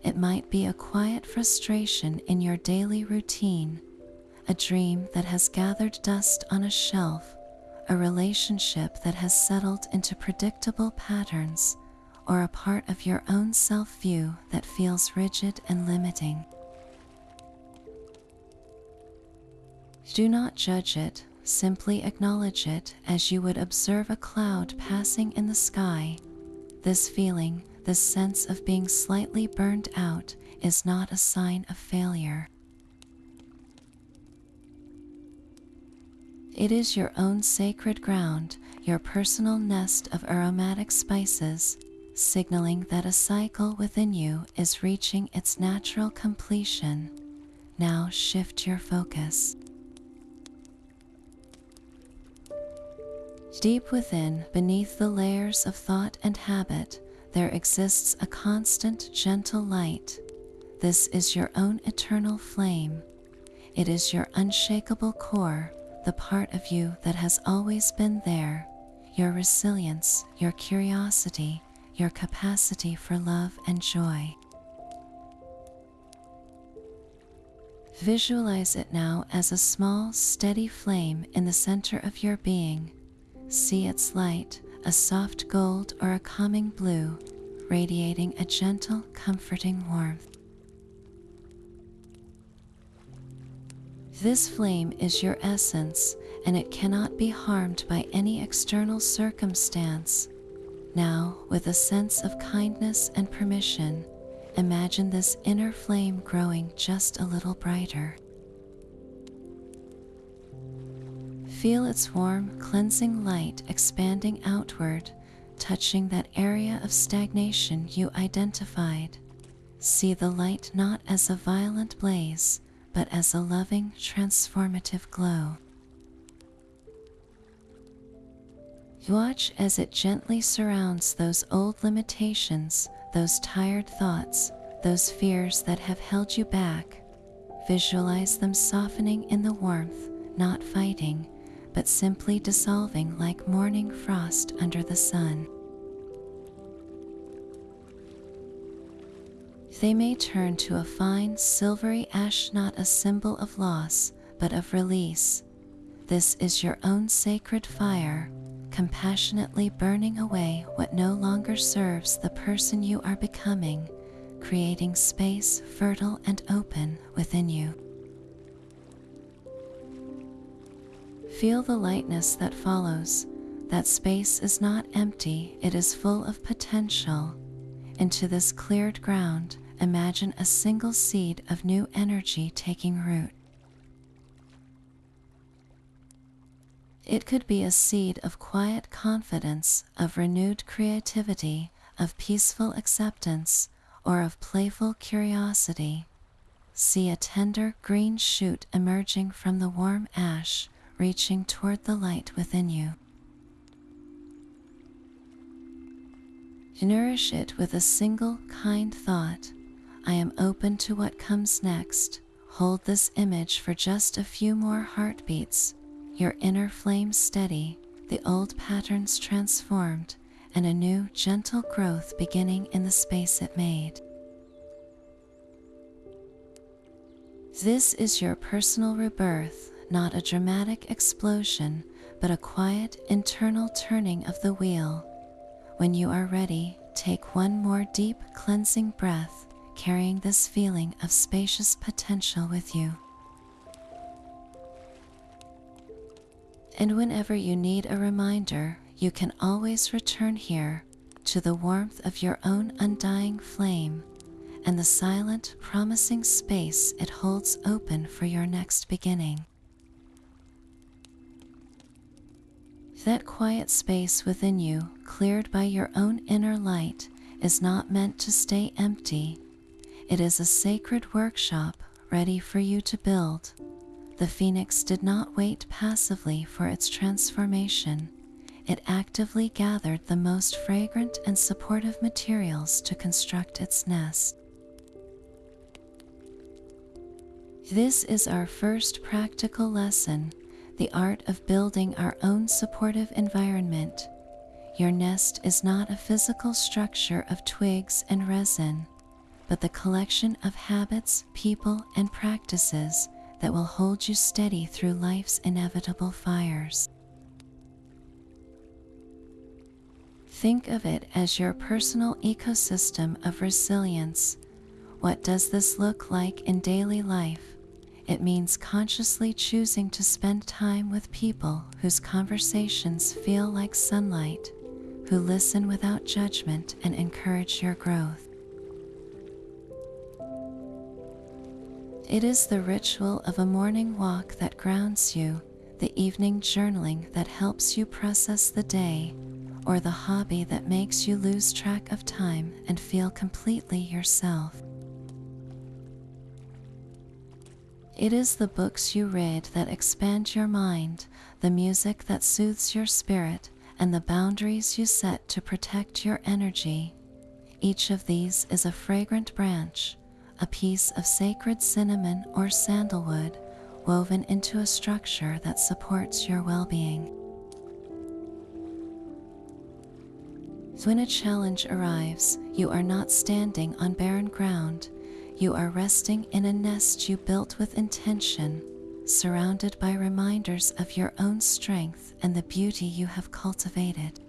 It might be a quiet frustration in your daily routine, a dream that has gathered dust on a shelf, a relationship that has settled into predictable patterns, or a part of your own self-view that feels rigid and limiting. Do not judge it, simply acknowledge it as you would observe a cloud passing in the sky. This feeling, this sense of being slightly burned out, is not a sign of failure. It is your own sacred ground, your personal nest of aromatic spices, signaling that a cycle within you is reaching its natural completion. Now shift your focus. Deep within, beneath the layers of thought and habit, there exists a constant, gentle light. This is your own eternal flame. It is your unshakable core, the part of you that has always been there, your resilience, your curiosity, your capacity for love and joy. Visualize it now as a small, steady flame in the center of your being. See its light, a soft gold or a calming blue, radiating a gentle, comforting warmth. This flame is your essence, and it cannot be harmed by any external circumstance. Now, with a sense of kindness and permission, imagine this inner flame growing just a little brighter. Feel its warm, cleansing light expanding outward, touching that area of stagnation you identified. See the light not as a violent blaze, but as a loving, transformative glow. Watch as it gently surrounds those old limitations, those tired thoughts, those fears that have held you back. Visualize them softening in the warmth, not fighting, but simply dissolving like morning frost under the sun. They may turn to a fine, silvery ash, not a symbol of loss, but of release. This is your own sacred fire, compassionately burning away what no longer serves the person you are becoming, creating space fertile and open within you. Feel the lightness that follows. That space is not empty, it is full of potential. Into this cleared ground, imagine a single seed of new energy taking root. It could be a seed of quiet confidence, of renewed creativity, of peaceful acceptance, or of playful curiosity. See a tender green shoot emerging from the warm ash, reaching toward the light within you. Nourish it with a single kind thought. I am open to what comes next. Hold this image for just a few more heartbeats. Your inner flame steady, the old patterns transformed, and a new gentle growth beginning in the space it made. This is your personal rebirth, not a dramatic explosion, but a quiet internal turning of the wheel. When you are ready, take one more deep cleansing breath, carrying this feeling of spacious potential with you. And whenever you need a reminder, you can always return here to the warmth of your own undying flame and the silent, promising space it holds open for your next beginning. That quiet space within you, cleared by your own inner light, is not meant to stay empty. It is a sacred workshop ready for you to build. The phoenix did not wait passively for its transformation. It actively gathered the most fragrant and supportive materials to construct its nest. This is our first practical lesson, the art of building our own supportive environment. Your nest is not a physical structure of twigs and resin, but the collection of habits, people, and practices that will hold you steady through life's inevitable fires. Think of it as your personal ecosystem of resilience. What does this look like in daily life? It means consciously choosing to spend time with people whose conversations feel like sunlight, who listen without judgment and encourage your growth. It is the ritual of a morning walk that grounds you, the evening journaling that helps you process the day, or the hobby that makes you lose track of time and feel completely yourself. It is the books you read that expand your mind, the music that soothes your spirit, and the boundaries you set to protect your energy. Each of these is a fragrant branch, a piece of sacred cinnamon or sandalwood woven into a structure that supports your well-being. When a challenge arrives, you are not standing on barren ground. You are resting in a nest you built with intention, surrounded by reminders of your own strength and the beauty you have cultivated.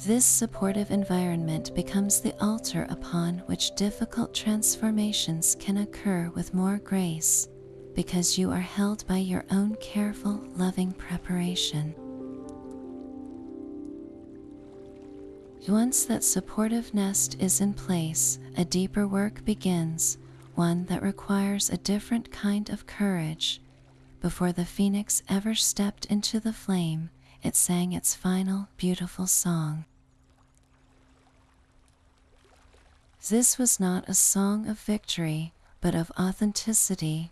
This supportive environment becomes the altar upon which difficult transformations can occur with more grace, because you are held by your own careful, loving preparation. Once that supportive nest is in place, a deeper work begins, one that requires a different kind of courage. Before the phoenix ever stepped into the flame, it sang its final, beautiful song. This was not a song of victory, but of authenticity,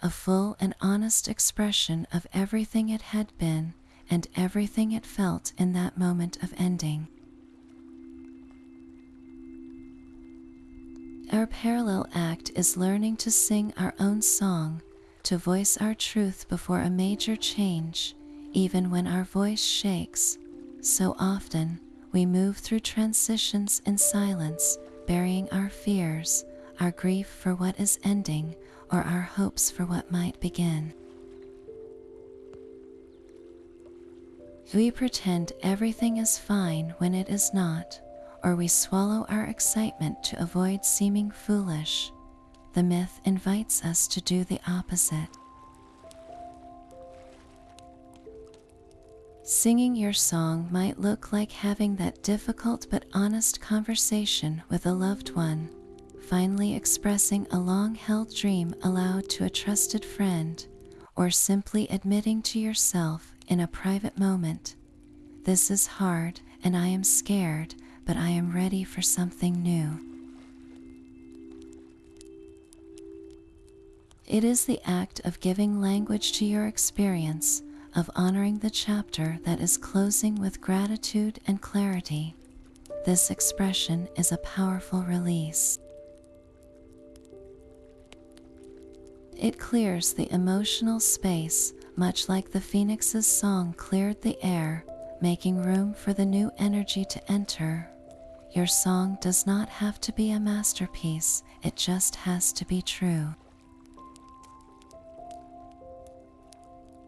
a full and honest expression of everything it had been and everything it felt in that moment of ending. Our parallel act is learning to sing our own song, to voice our truth before a major change, even when our voice shakes. So often, we move through transitions in silence, burying our fears, our grief for what is ending, or our hopes for what might begin. We pretend everything is fine when it is not, or we swallow our excitement to avoid seeming foolish. The myth invites us to do the opposite. Singing your song might look like having that difficult but honest conversation with a loved one, finally expressing a long-held dream aloud to a trusted friend, or simply admitting to yourself in a private moment, "This is hard and I am scared, but I am ready for something new." It is the act of giving language to your experience, of honoring the chapter that is closing with gratitude and clarity. This expression is a powerful release. It clears the emotional space, much like the phoenix's song cleared the air, making room for the new energy to enter. Your song does not have to be a masterpiece, it just has to be true.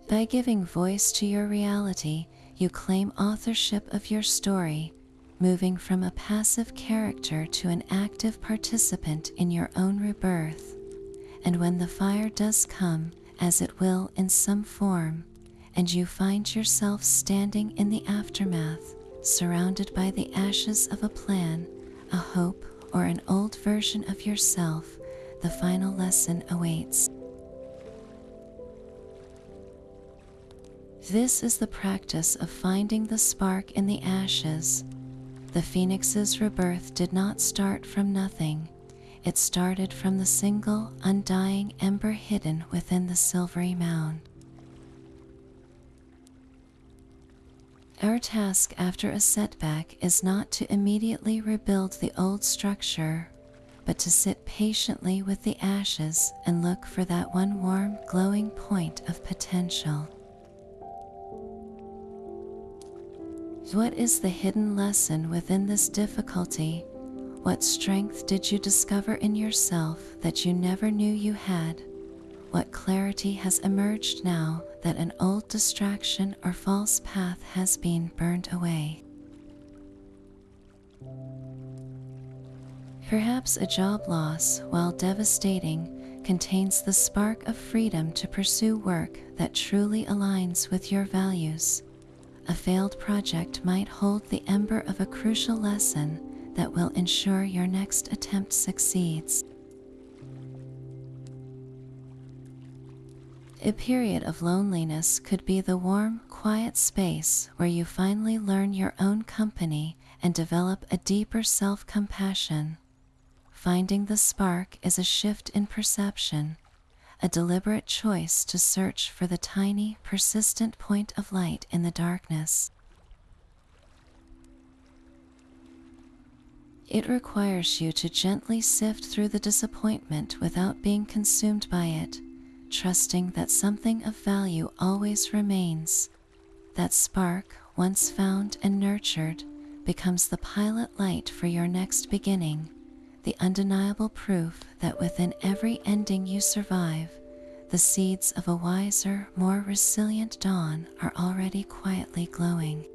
By giving voice to your reality, you claim authorship of your story, moving from a passive character to an active participant in your own rebirth. And when the fire does come, as it will in some form, and you find yourself standing in the aftermath, surrounded by the ashes of a plan, a hope, or an old version of yourself, the final lesson awaits. This is the practice of finding the spark in the ashes. The phoenix's rebirth did not start from nothing. It started from the single, undying ember hidden within the silvery mound. Our task after a setback is not to immediately rebuild the old structure, but to sit patiently with the ashes and look for that one warm, glowing point of potential. What is the hidden lesson within this difficulty? What strength did you discover in yourself that you never knew you had? What clarity has emerged now that an old distraction or false path has been burned away? Perhaps a job loss, while devastating, contains the spark of freedom to pursue work that truly aligns with your values. A failed project might hold the ember of a crucial lesson that will ensure your next attempt succeeds. A period of loneliness could be the warm, quiet space where you finally learn your own company and develop a deeper self-compassion. Finding the spark is a shift in perception, a deliberate choice to search for the tiny, persistent point of light in the darkness. It requires you to gently sift through the disappointment without being consumed by it, trusting that something of value always remains. That spark, once found and nurtured, becomes the pilot light for your next beginning, the undeniable proof that within every ending you survive, the seeds of a wiser, more resilient dawn are already quietly glowing.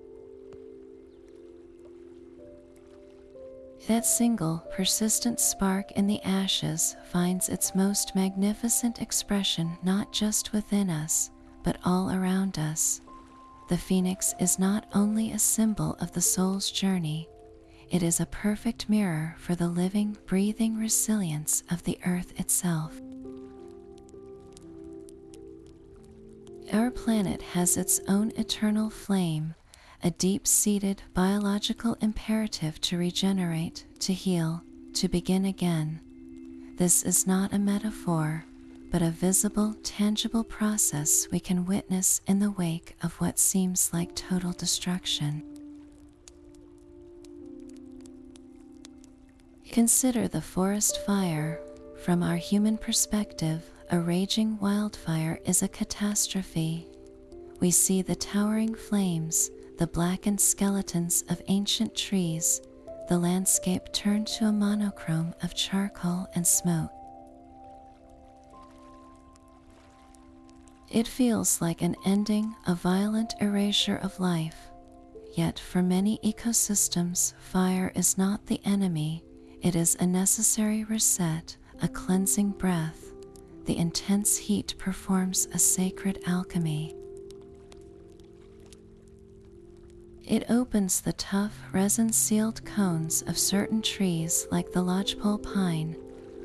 That single, persistent spark in the ashes finds its most magnificent expression not just within us, but all around us. The phoenix is not only a symbol of the soul's journey, it is a perfect mirror for the living, breathing resilience of the earth itself. Our planet has its own eternal flame, a deep-seated biological imperative to regenerate, to heal, to begin again. This is not a metaphor, but a visible, tangible process we can witness in the wake of what seems like total destruction. Consider the forest fire. From our human perspective, a raging wildfire is a catastrophe. We see the towering flames, the blackened skeletons of ancient trees, the landscape turned to a monochrome of charcoal and smoke. It feels like an ending, a violent erasure of life. Yet for many ecosystems, fire is not the enemy. It is a necessary reset, a cleansing breath. The intense heat performs a sacred alchemy. It opens the tough, resin-sealed cones of certain trees like the lodgepole pine,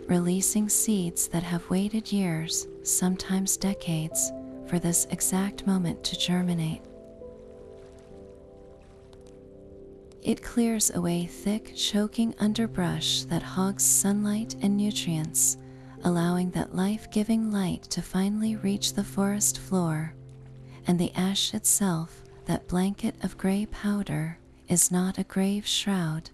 releasing seeds that have waited years, sometimes decades, for this exact moment to germinate. It clears away thick, choking underbrush that hogs sunlight and nutrients, allowing that life-giving light to finally reach the forest floor. And the ash itself, that blanket of gray powder, is not a grave shroud,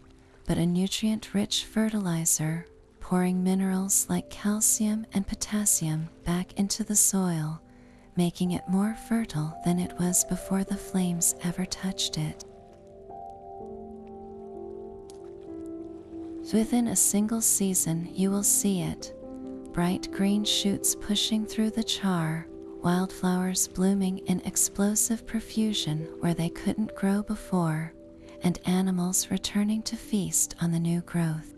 but a nutrient-rich fertilizer, pouring minerals like calcium and potassium back into the soil, making it more fertile than it was before the flames ever touched it. Within a single season, you will see it. Bright green shoots pushing through the char, wildflowers blooming in explosive profusion where they couldn't grow before, and animals returning to feast on the new growth.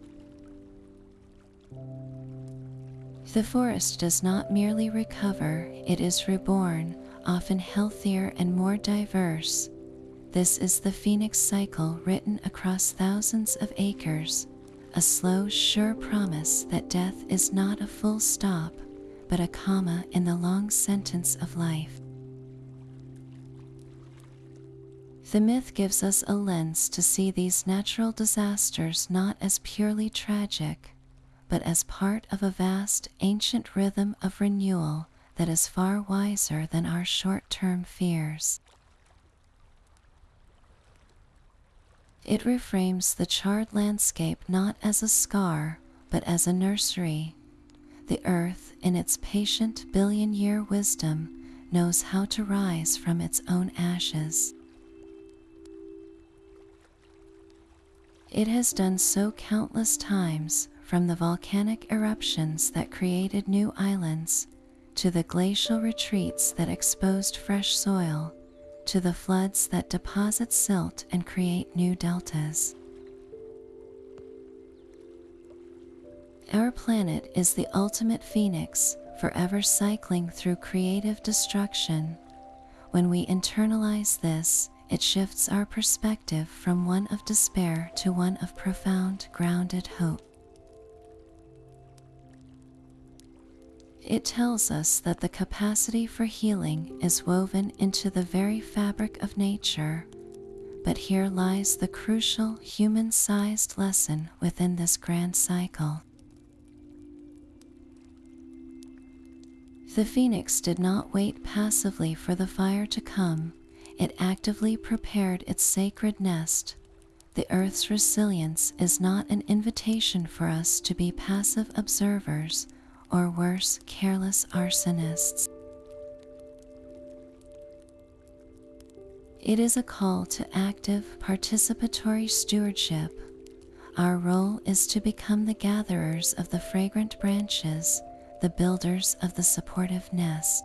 The forest does not merely recover, it is reborn, often healthier and more diverse. This is the phoenix cycle written across thousands of acres, a slow, sure promise that death is not a full stop, but a comma in the long sentence of life. The myth gives us a lens to see these natural disasters not as purely tragic, but as part of a vast, ancient rhythm of renewal that is far wiser than our short-term fears. It reframes the charred landscape not as a scar, but as a nursery. The earth, in its patient billion-year wisdom, knows how to rise from its own ashes. It has done so countless times, from the volcanic eruptions that created new islands, to the glacial retreats that exposed fresh soil, to the floods that deposit silt and create new deltas. Our planet is the ultimate phoenix, forever cycling through creative destruction. When we internalize this, it shifts our perspective from one of despair to one of profound, grounded hope. It tells us that the capacity for healing is woven into the very fabric of nature, but here lies the crucial human-sized lesson within this grand cycle. The phoenix did not wait passively for the fire to come. It actively prepared its sacred nest. The earth's resilience is not an invitation for us to be passive observers, or worse, careless arsonists. It is a call to active, participatory stewardship. Our role is to become the gatherers of the fragrant branches, the builders of the supportive nest.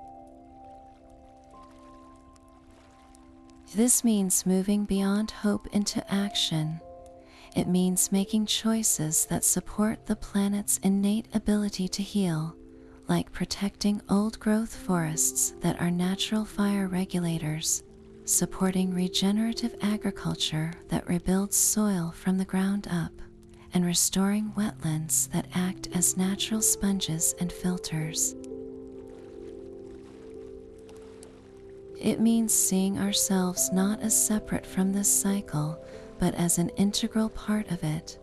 This means moving beyond hope into action. It means making choices that support the planet's innate ability to heal, like protecting old-growth forests that are natural fire regulators, supporting regenerative agriculture that rebuilds soil from the ground up, and restoring wetlands that act as natural sponges and filters. It means seeing ourselves not as separate from this cycle, but as an integral part of it.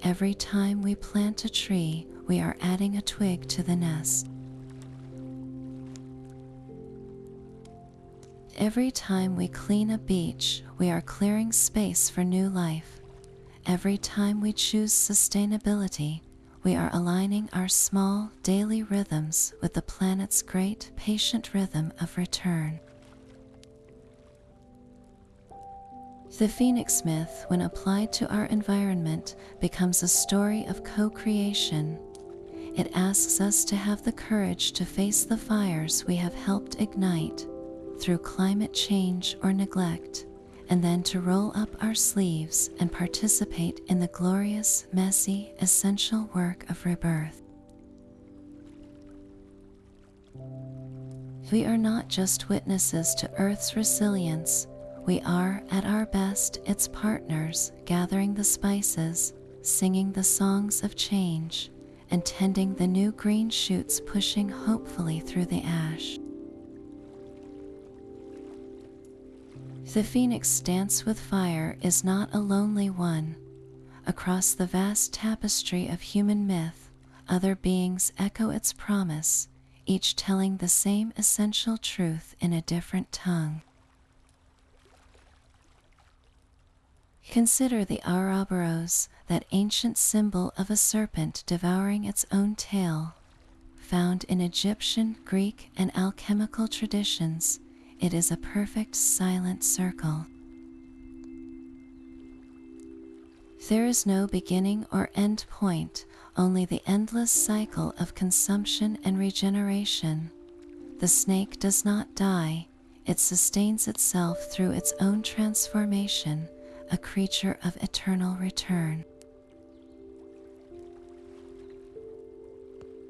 Every time we plant a tree, we are adding a twig to the nest. Every time we clean a beach, we are clearing space for new life. Every time we choose sustainability, we are aligning our small, daily rhythms with the planet's great, patient rhythm of return. The phoenix myth, when applied to our environment, becomes a story of co-creation. It asks us to have the courage to face the fires we have helped ignite through climate change or neglect, and then to roll up our sleeves and participate in the glorious, messy, essential work of rebirth. We are not just witnesses to Earth's resilience. We are, at our best, its partners, gathering the spices, singing the songs of change, and tending the new green shoots pushing hopefully through the ash. The phoenix dance with fire is not a lonely one. Across the vast tapestry of human myth, other beings echo its promise, each telling the same essential truth in a different tongue. Consider the Ouroboros, that ancient symbol of a serpent devouring its own tail. Found in Egyptian, Greek, and alchemical traditions, it is a perfect silent circle. There is no beginning or end point, only the endless cycle of consumption and regeneration. The snake does not die, it sustains itself through its own transformation, a creature of eternal return.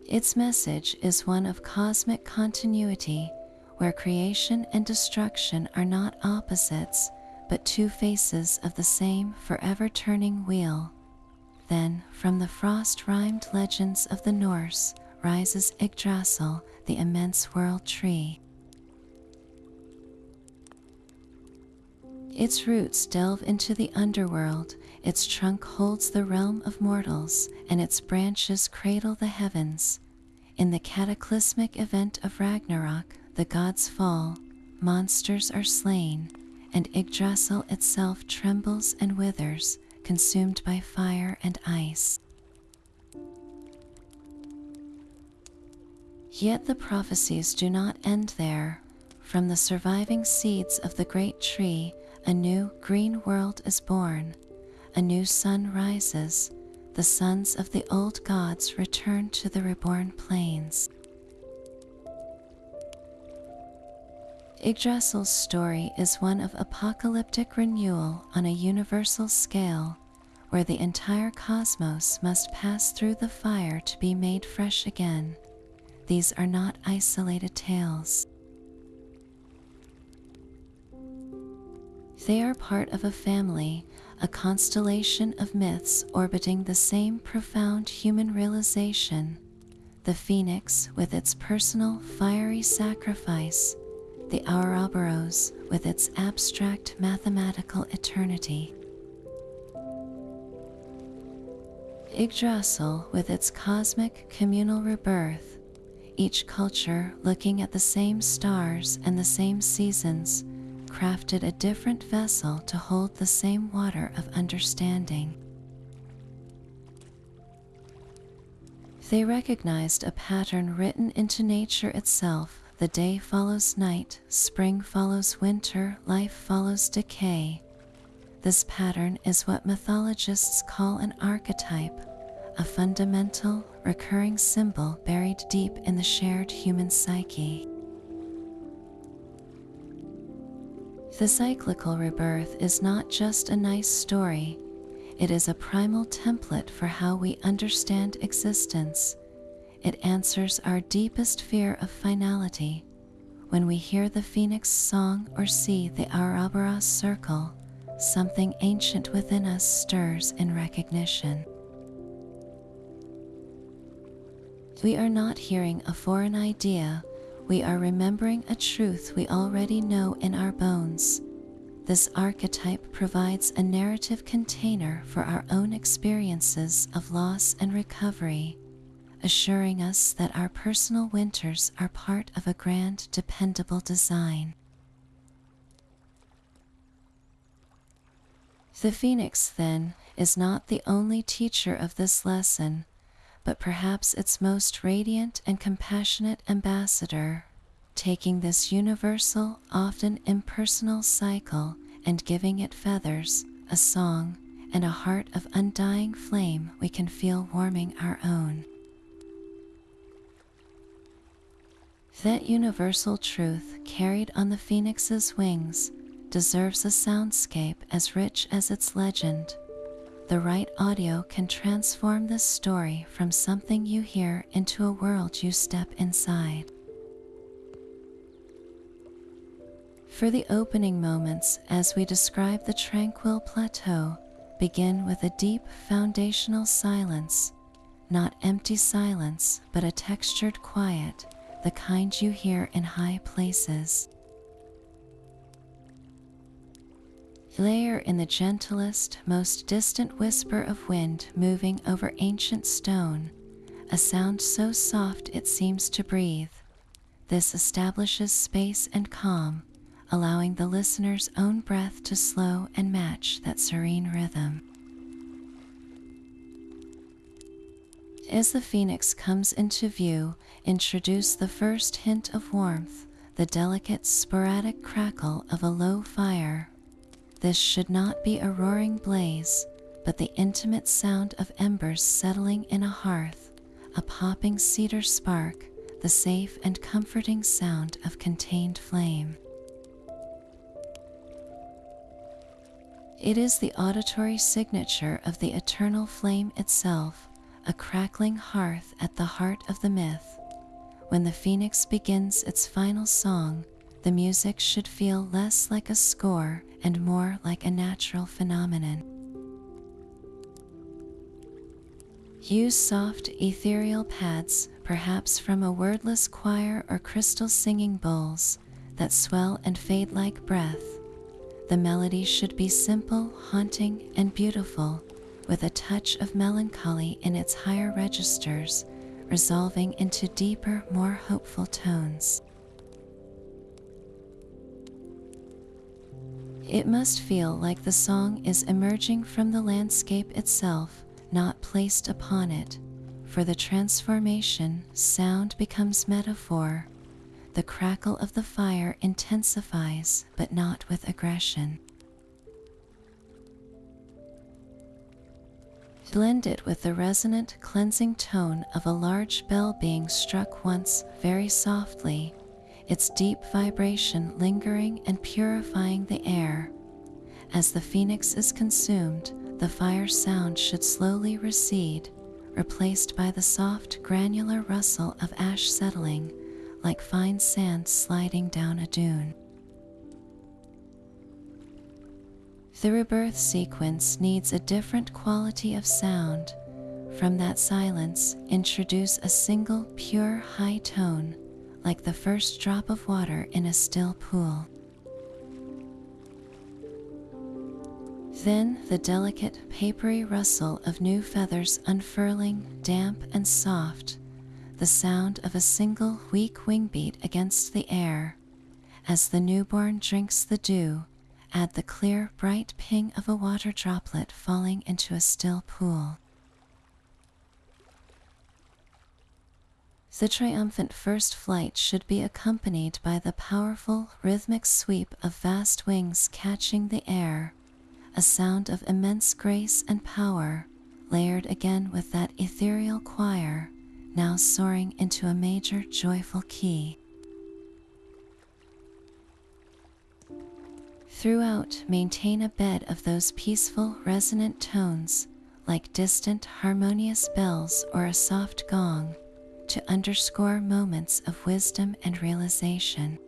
Its message is one of cosmic continuity, where creation and destruction are not opposites, but two faces of the same forever turning wheel. Then, from the frost-rhymed legends of the Norse, rises Yggdrasil, the immense world tree. Its roots delve into the underworld, its trunk holds the realm of mortals, and its branches cradle the heavens. In the cataclysmic event of Ragnarok, the gods fall, monsters are slain, and Yggdrasil itself trembles and withers, consumed by fire and ice. Yet the prophecies do not end there. From the surviving seeds of the great tree, a new green world is born. A new sun rises. The sons of the old gods return to the reborn plains. Yggdrasil's story is one of apocalyptic renewal on a universal scale, where the entire cosmos must pass through the fire to be made fresh again. These are not isolated tales. They are part of a family, a constellation of myths orbiting the same profound human realization. The phoenix with its personal fiery sacrifice, the Ouroboros with its abstract mathematical eternity. Yggdrasil with its cosmic communal rebirth, each culture looking at the same stars and the same seasons, crafted a different vessel to hold the same water of understanding. They recognized a pattern written into nature itself. The day follows night, spring follows winter, life follows decay. This pattern is what mythologists call an archetype, a fundamental, recurring symbol buried deep in the shared human psyche. The cyclical rebirth is not just a nice story, it is a primal template for how we understand existence. It answers our deepest fear of finality. When we hear the phoenix song or see the Ouroboros circle, something ancient within us stirs in recognition. We are not hearing a foreign idea, we are remembering a truth we already know in our bones. This archetype provides a narrative container for our own experiences of loss and recovery, assuring us that our personal winters are part of a grand, dependable design. The phoenix, then, is not the only teacher of this lesson, but perhaps its most radiant and compassionate ambassador, taking this universal, often impersonal cycle and giving it feathers, a song, and a heart of undying flame we can feel warming our own. That universal truth, carried on the phoenix's wings, deserves a soundscape as rich as its legend. The right audio can transform this story from something you hear into a world you step inside. For the opening moments, as we describe the tranquil plateau, begin with a deep foundational silence, not empty silence, but a textured quiet, the kind you hear in high places. Layer in the gentlest, most distant whisper of wind moving over ancient stone, a sound so soft it seems to breathe. This establishes space and calm, allowing the listener's own breath to slow and match that serene rhythm. As the phoenix comes into view, introduce the first hint of warmth, the delicate, sporadic crackle of a low fire. This should not be a roaring blaze, but the intimate sound of embers settling in a hearth, a popping cedar spark, the safe and comforting sound of contained flame. It is the auditory signature of the eternal flame itself, a crackling hearth at the heart of the myth. When the phoenix begins its final song, the music should feel less like a score and more like a natural phenomenon. Use soft, ethereal pads, perhaps from a wordless choir or crystal singing bowls, that swell and fade like breath. The melody should be simple, haunting, and beautiful, with a touch of melancholy in its higher registers, resolving into deeper, more hopeful tones. It must feel like the song is emerging from the landscape itself, not placed upon it. For the transformation, sound becomes metaphor. The crackle of the fire intensifies, but not with aggression. Blend it with the resonant, cleansing tone of a large bell being struck once, very softly, its deep vibration lingering and purifying the air. As the phoenix is consumed, the fire sound should slowly recede, replaced by the soft, granular rustle of ash settling, like fine sand sliding down a dune. The rebirth sequence needs a different quality of sound. From that silence, introduce a single, pure, high tone, like the first drop of water in a still pool. Then the delicate, papery rustle of new feathers unfurling, damp and soft, the sound of a single weak wingbeat against the air. As the newborn drinks the dew, add the clear, bright ping of a water droplet falling into a still pool. The triumphant first flight should be accompanied by the powerful, rhythmic sweep of vast wings catching the air, a sound of immense grace and power, layered again with that ethereal choir, now soaring into a major, joyful key. Throughout, maintain a bed of those peaceful, resonant tones, like distant, harmonious bells or a soft gong, to underscore moments of wisdom and realization.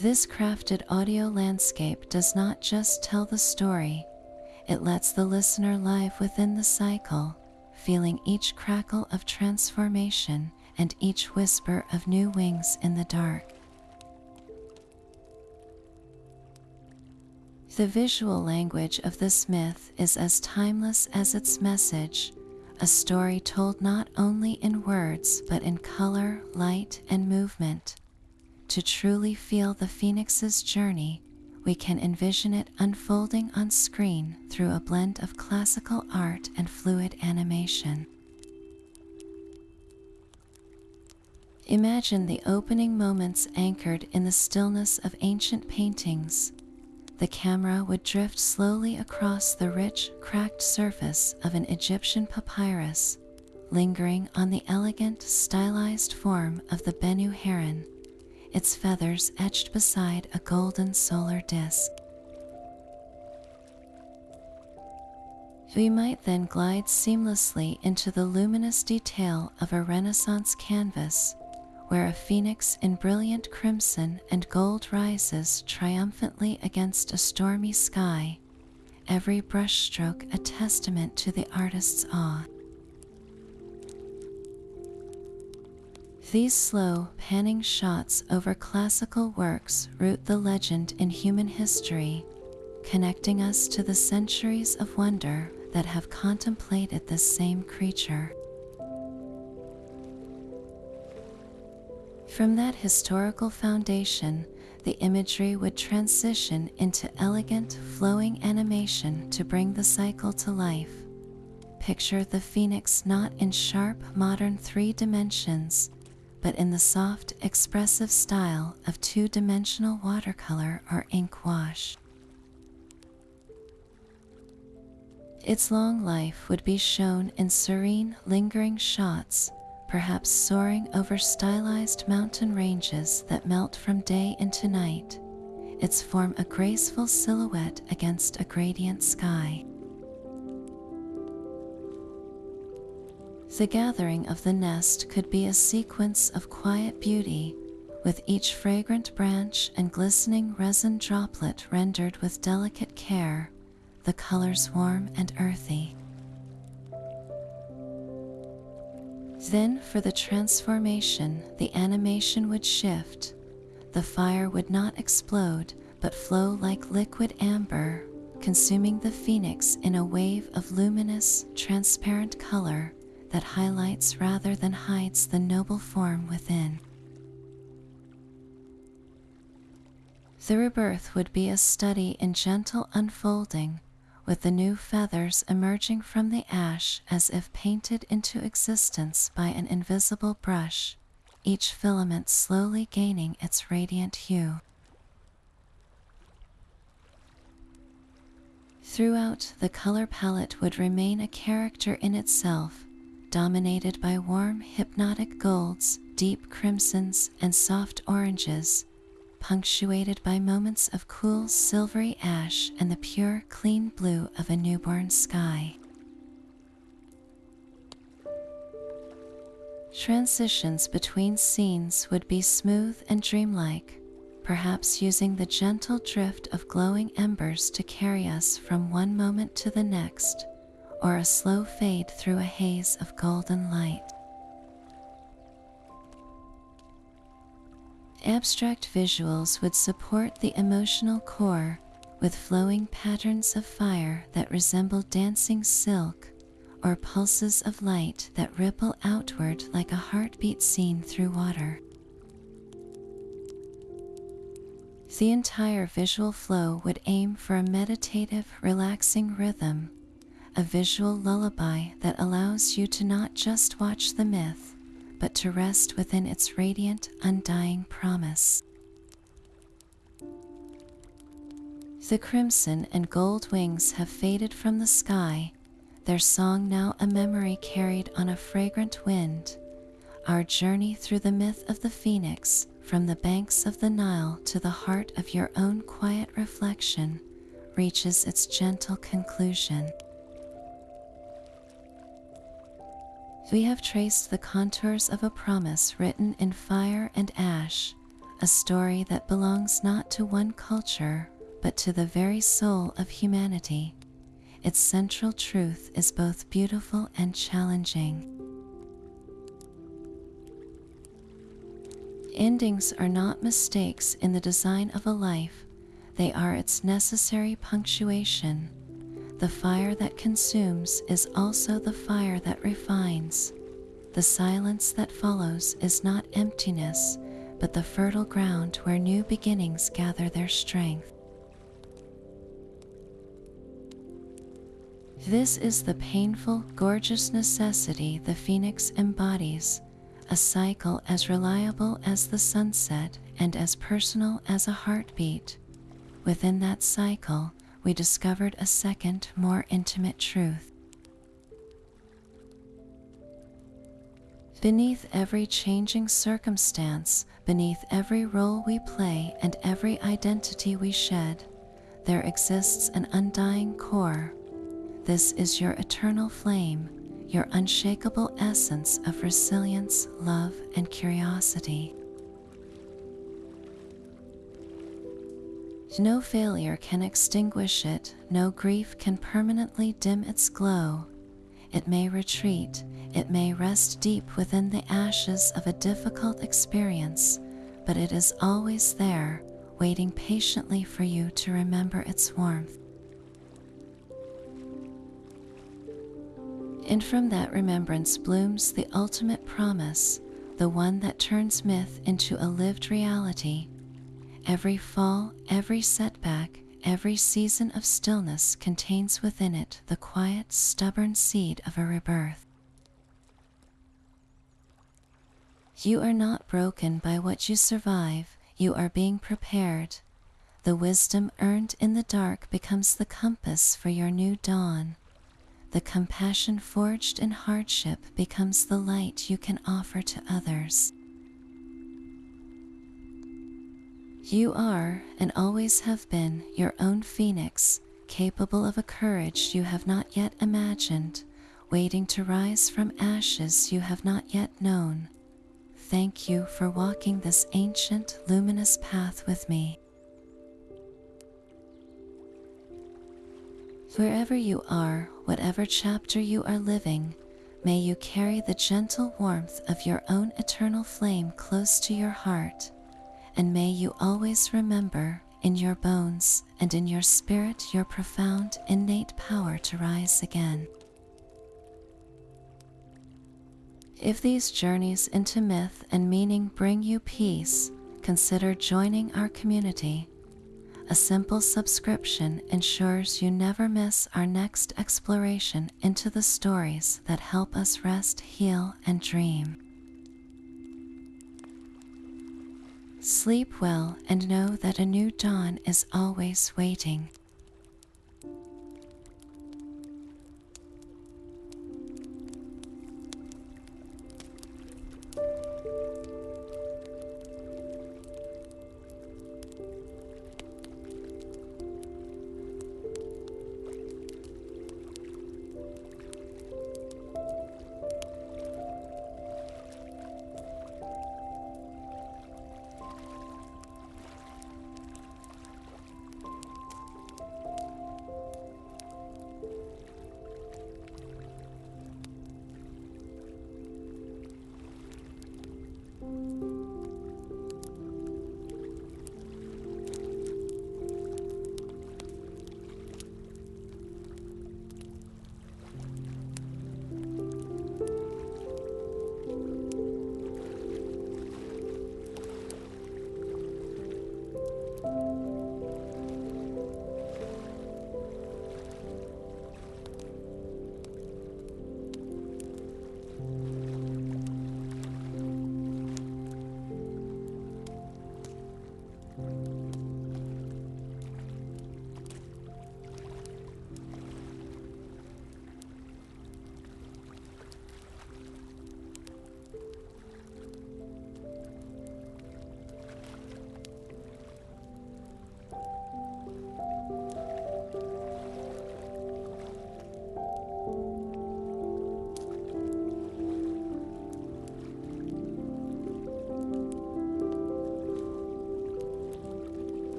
This crafted audio landscape does not just tell the story, it lets the listener live within the cycle, feeling each crackle of transformation and each whisper of new wings in the dark. The visual language of this myth is as timeless as its message, a story told not only in words but in color, light, and movement. To truly feel the phoenix's journey, we can envision it unfolding on screen through a blend of classical art and fluid animation. Imagine the opening moments anchored in the stillness of ancient paintings. The camera would drift slowly across the rich, cracked surface of an Egyptian papyrus, lingering on the elegant, stylized form of the bennu heron, its feathers etched beside a golden solar disk. We might then glide seamlessly into the luminous detail of a Renaissance canvas, where a phoenix in brilliant crimson and gold rises triumphantly against a stormy sky, every brushstroke a testament to the artist's awe. These slow, panning shots over classical works root the legend in human history, connecting us to the centuries of wonder that have contemplated this same creature. From that historical foundation, the imagery would transition into elegant, flowing animation to bring the cycle to life. Picture the phoenix not in sharp, modern 3 dimensions, but in the soft, expressive style of 2-dimensional watercolor or ink wash. Its long life would be shown in serene, lingering shots, perhaps soaring over stylized mountain ranges that melt from day into night, its form a graceful silhouette against a gradient sky. The gathering of the nest could be a sequence of quiet beauty, with each fragrant branch and glistening resin droplet rendered with delicate care, the colors warm and earthy. Then, for the transformation, the animation would shift. The fire would not explode, but flow like liquid amber, consuming the phoenix in a wave of luminous, transparent color that highlights rather than hides the noble form within. The rebirth would be a study in gentle unfolding, with the new feathers emerging from the ash as if painted into existence by an invisible brush, each filament slowly gaining its radiant hue. Throughout, the color palette would remain a character in itself, dominated by warm, hypnotic golds, deep crimsons, and soft oranges, punctuated by moments of cool, silvery ash and the pure, clean blue of a newborn sky. Transitions between scenes would be smooth and dreamlike, perhaps using the gentle drift of glowing embers to carry us from one moment to the next, or a slow fade through a haze of golden light. Abstract visuals would support the emotional core, with flowing patterns of fire that resemble dancing silk, or pulses of light that ripple outward like a heartbeat seen through water. The entire visual flow would aim for a meditative, relaxing rhythm, a visual lullaby that allows you to not just watch the myth, but to rest within its radiant, undying promise. The crimson and gold wings have faded from the sky, their song now a memory carried on a fragrant wind. Our journey through the myth of the phoenix, from the banks of the Nile to the heart of your own quiet reflection, reaches its gentle conclusion. We have traced the contours of a promise written in fire and ash, a story that belongs not to one culture, but to the very soul of humanity. Its central truth is both beautiful and challenging. Endings are not mistakes in the design of a life, they are its necessary punctuation. The fire that consumes is also the fire that refines. The silence that follows is not emptiness, but the fertile ground where new beginnings gather their strength. This is the painful, gorgeous necessity the phoenix embodies, a cycle as reliable as the sunset and as personal as a heartbeat. Within that cycle, we discovered a second, more intimate truth. Beneath every changing circumstance, beneath every role we play and every identity we shed, there exists an undying core. This is your eternal flame, your unshakable essence of resilience, love, and curiosity. No failure can extinguish it, no grief can permanently dim its glow. It may retreat, it may rest deep within the ashes of a difficult experience, but it is always there, waiting patiently for you to remember its warmth. And from that remembrance blooms the ultimate promise, the one that turns myth into a lived reality. Every fall, every setback, every season of stillness contains within it the quiet, stubborn seed of a rebirth. You are not broken by what you survive, you are being prepared. The wisdom earned in the dark becomes the compass for your new dawn. The compassion forged in hardship becomes the light you can offer to others. You are, and always have been, your own phoenix, capable of a courage you have not yet imagined, waiting to rise from ashes you have not yet known. Thank you for walking this ancient, luminous path with me. Wherever you are, whatever chapter you are living, may you carry the gentle warmth of your own eternal flame close to your heart, and may you always remember, in your bones and in your spirit, your profound, innate power to rise again. If these journeys into myth and meaning bring you peace, consider joining our community. A simple subscription ensures you never miss our next exploration into the stories that help us rest, heal, and dream. Sleep well and know that a new dawn is always waiting.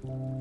you.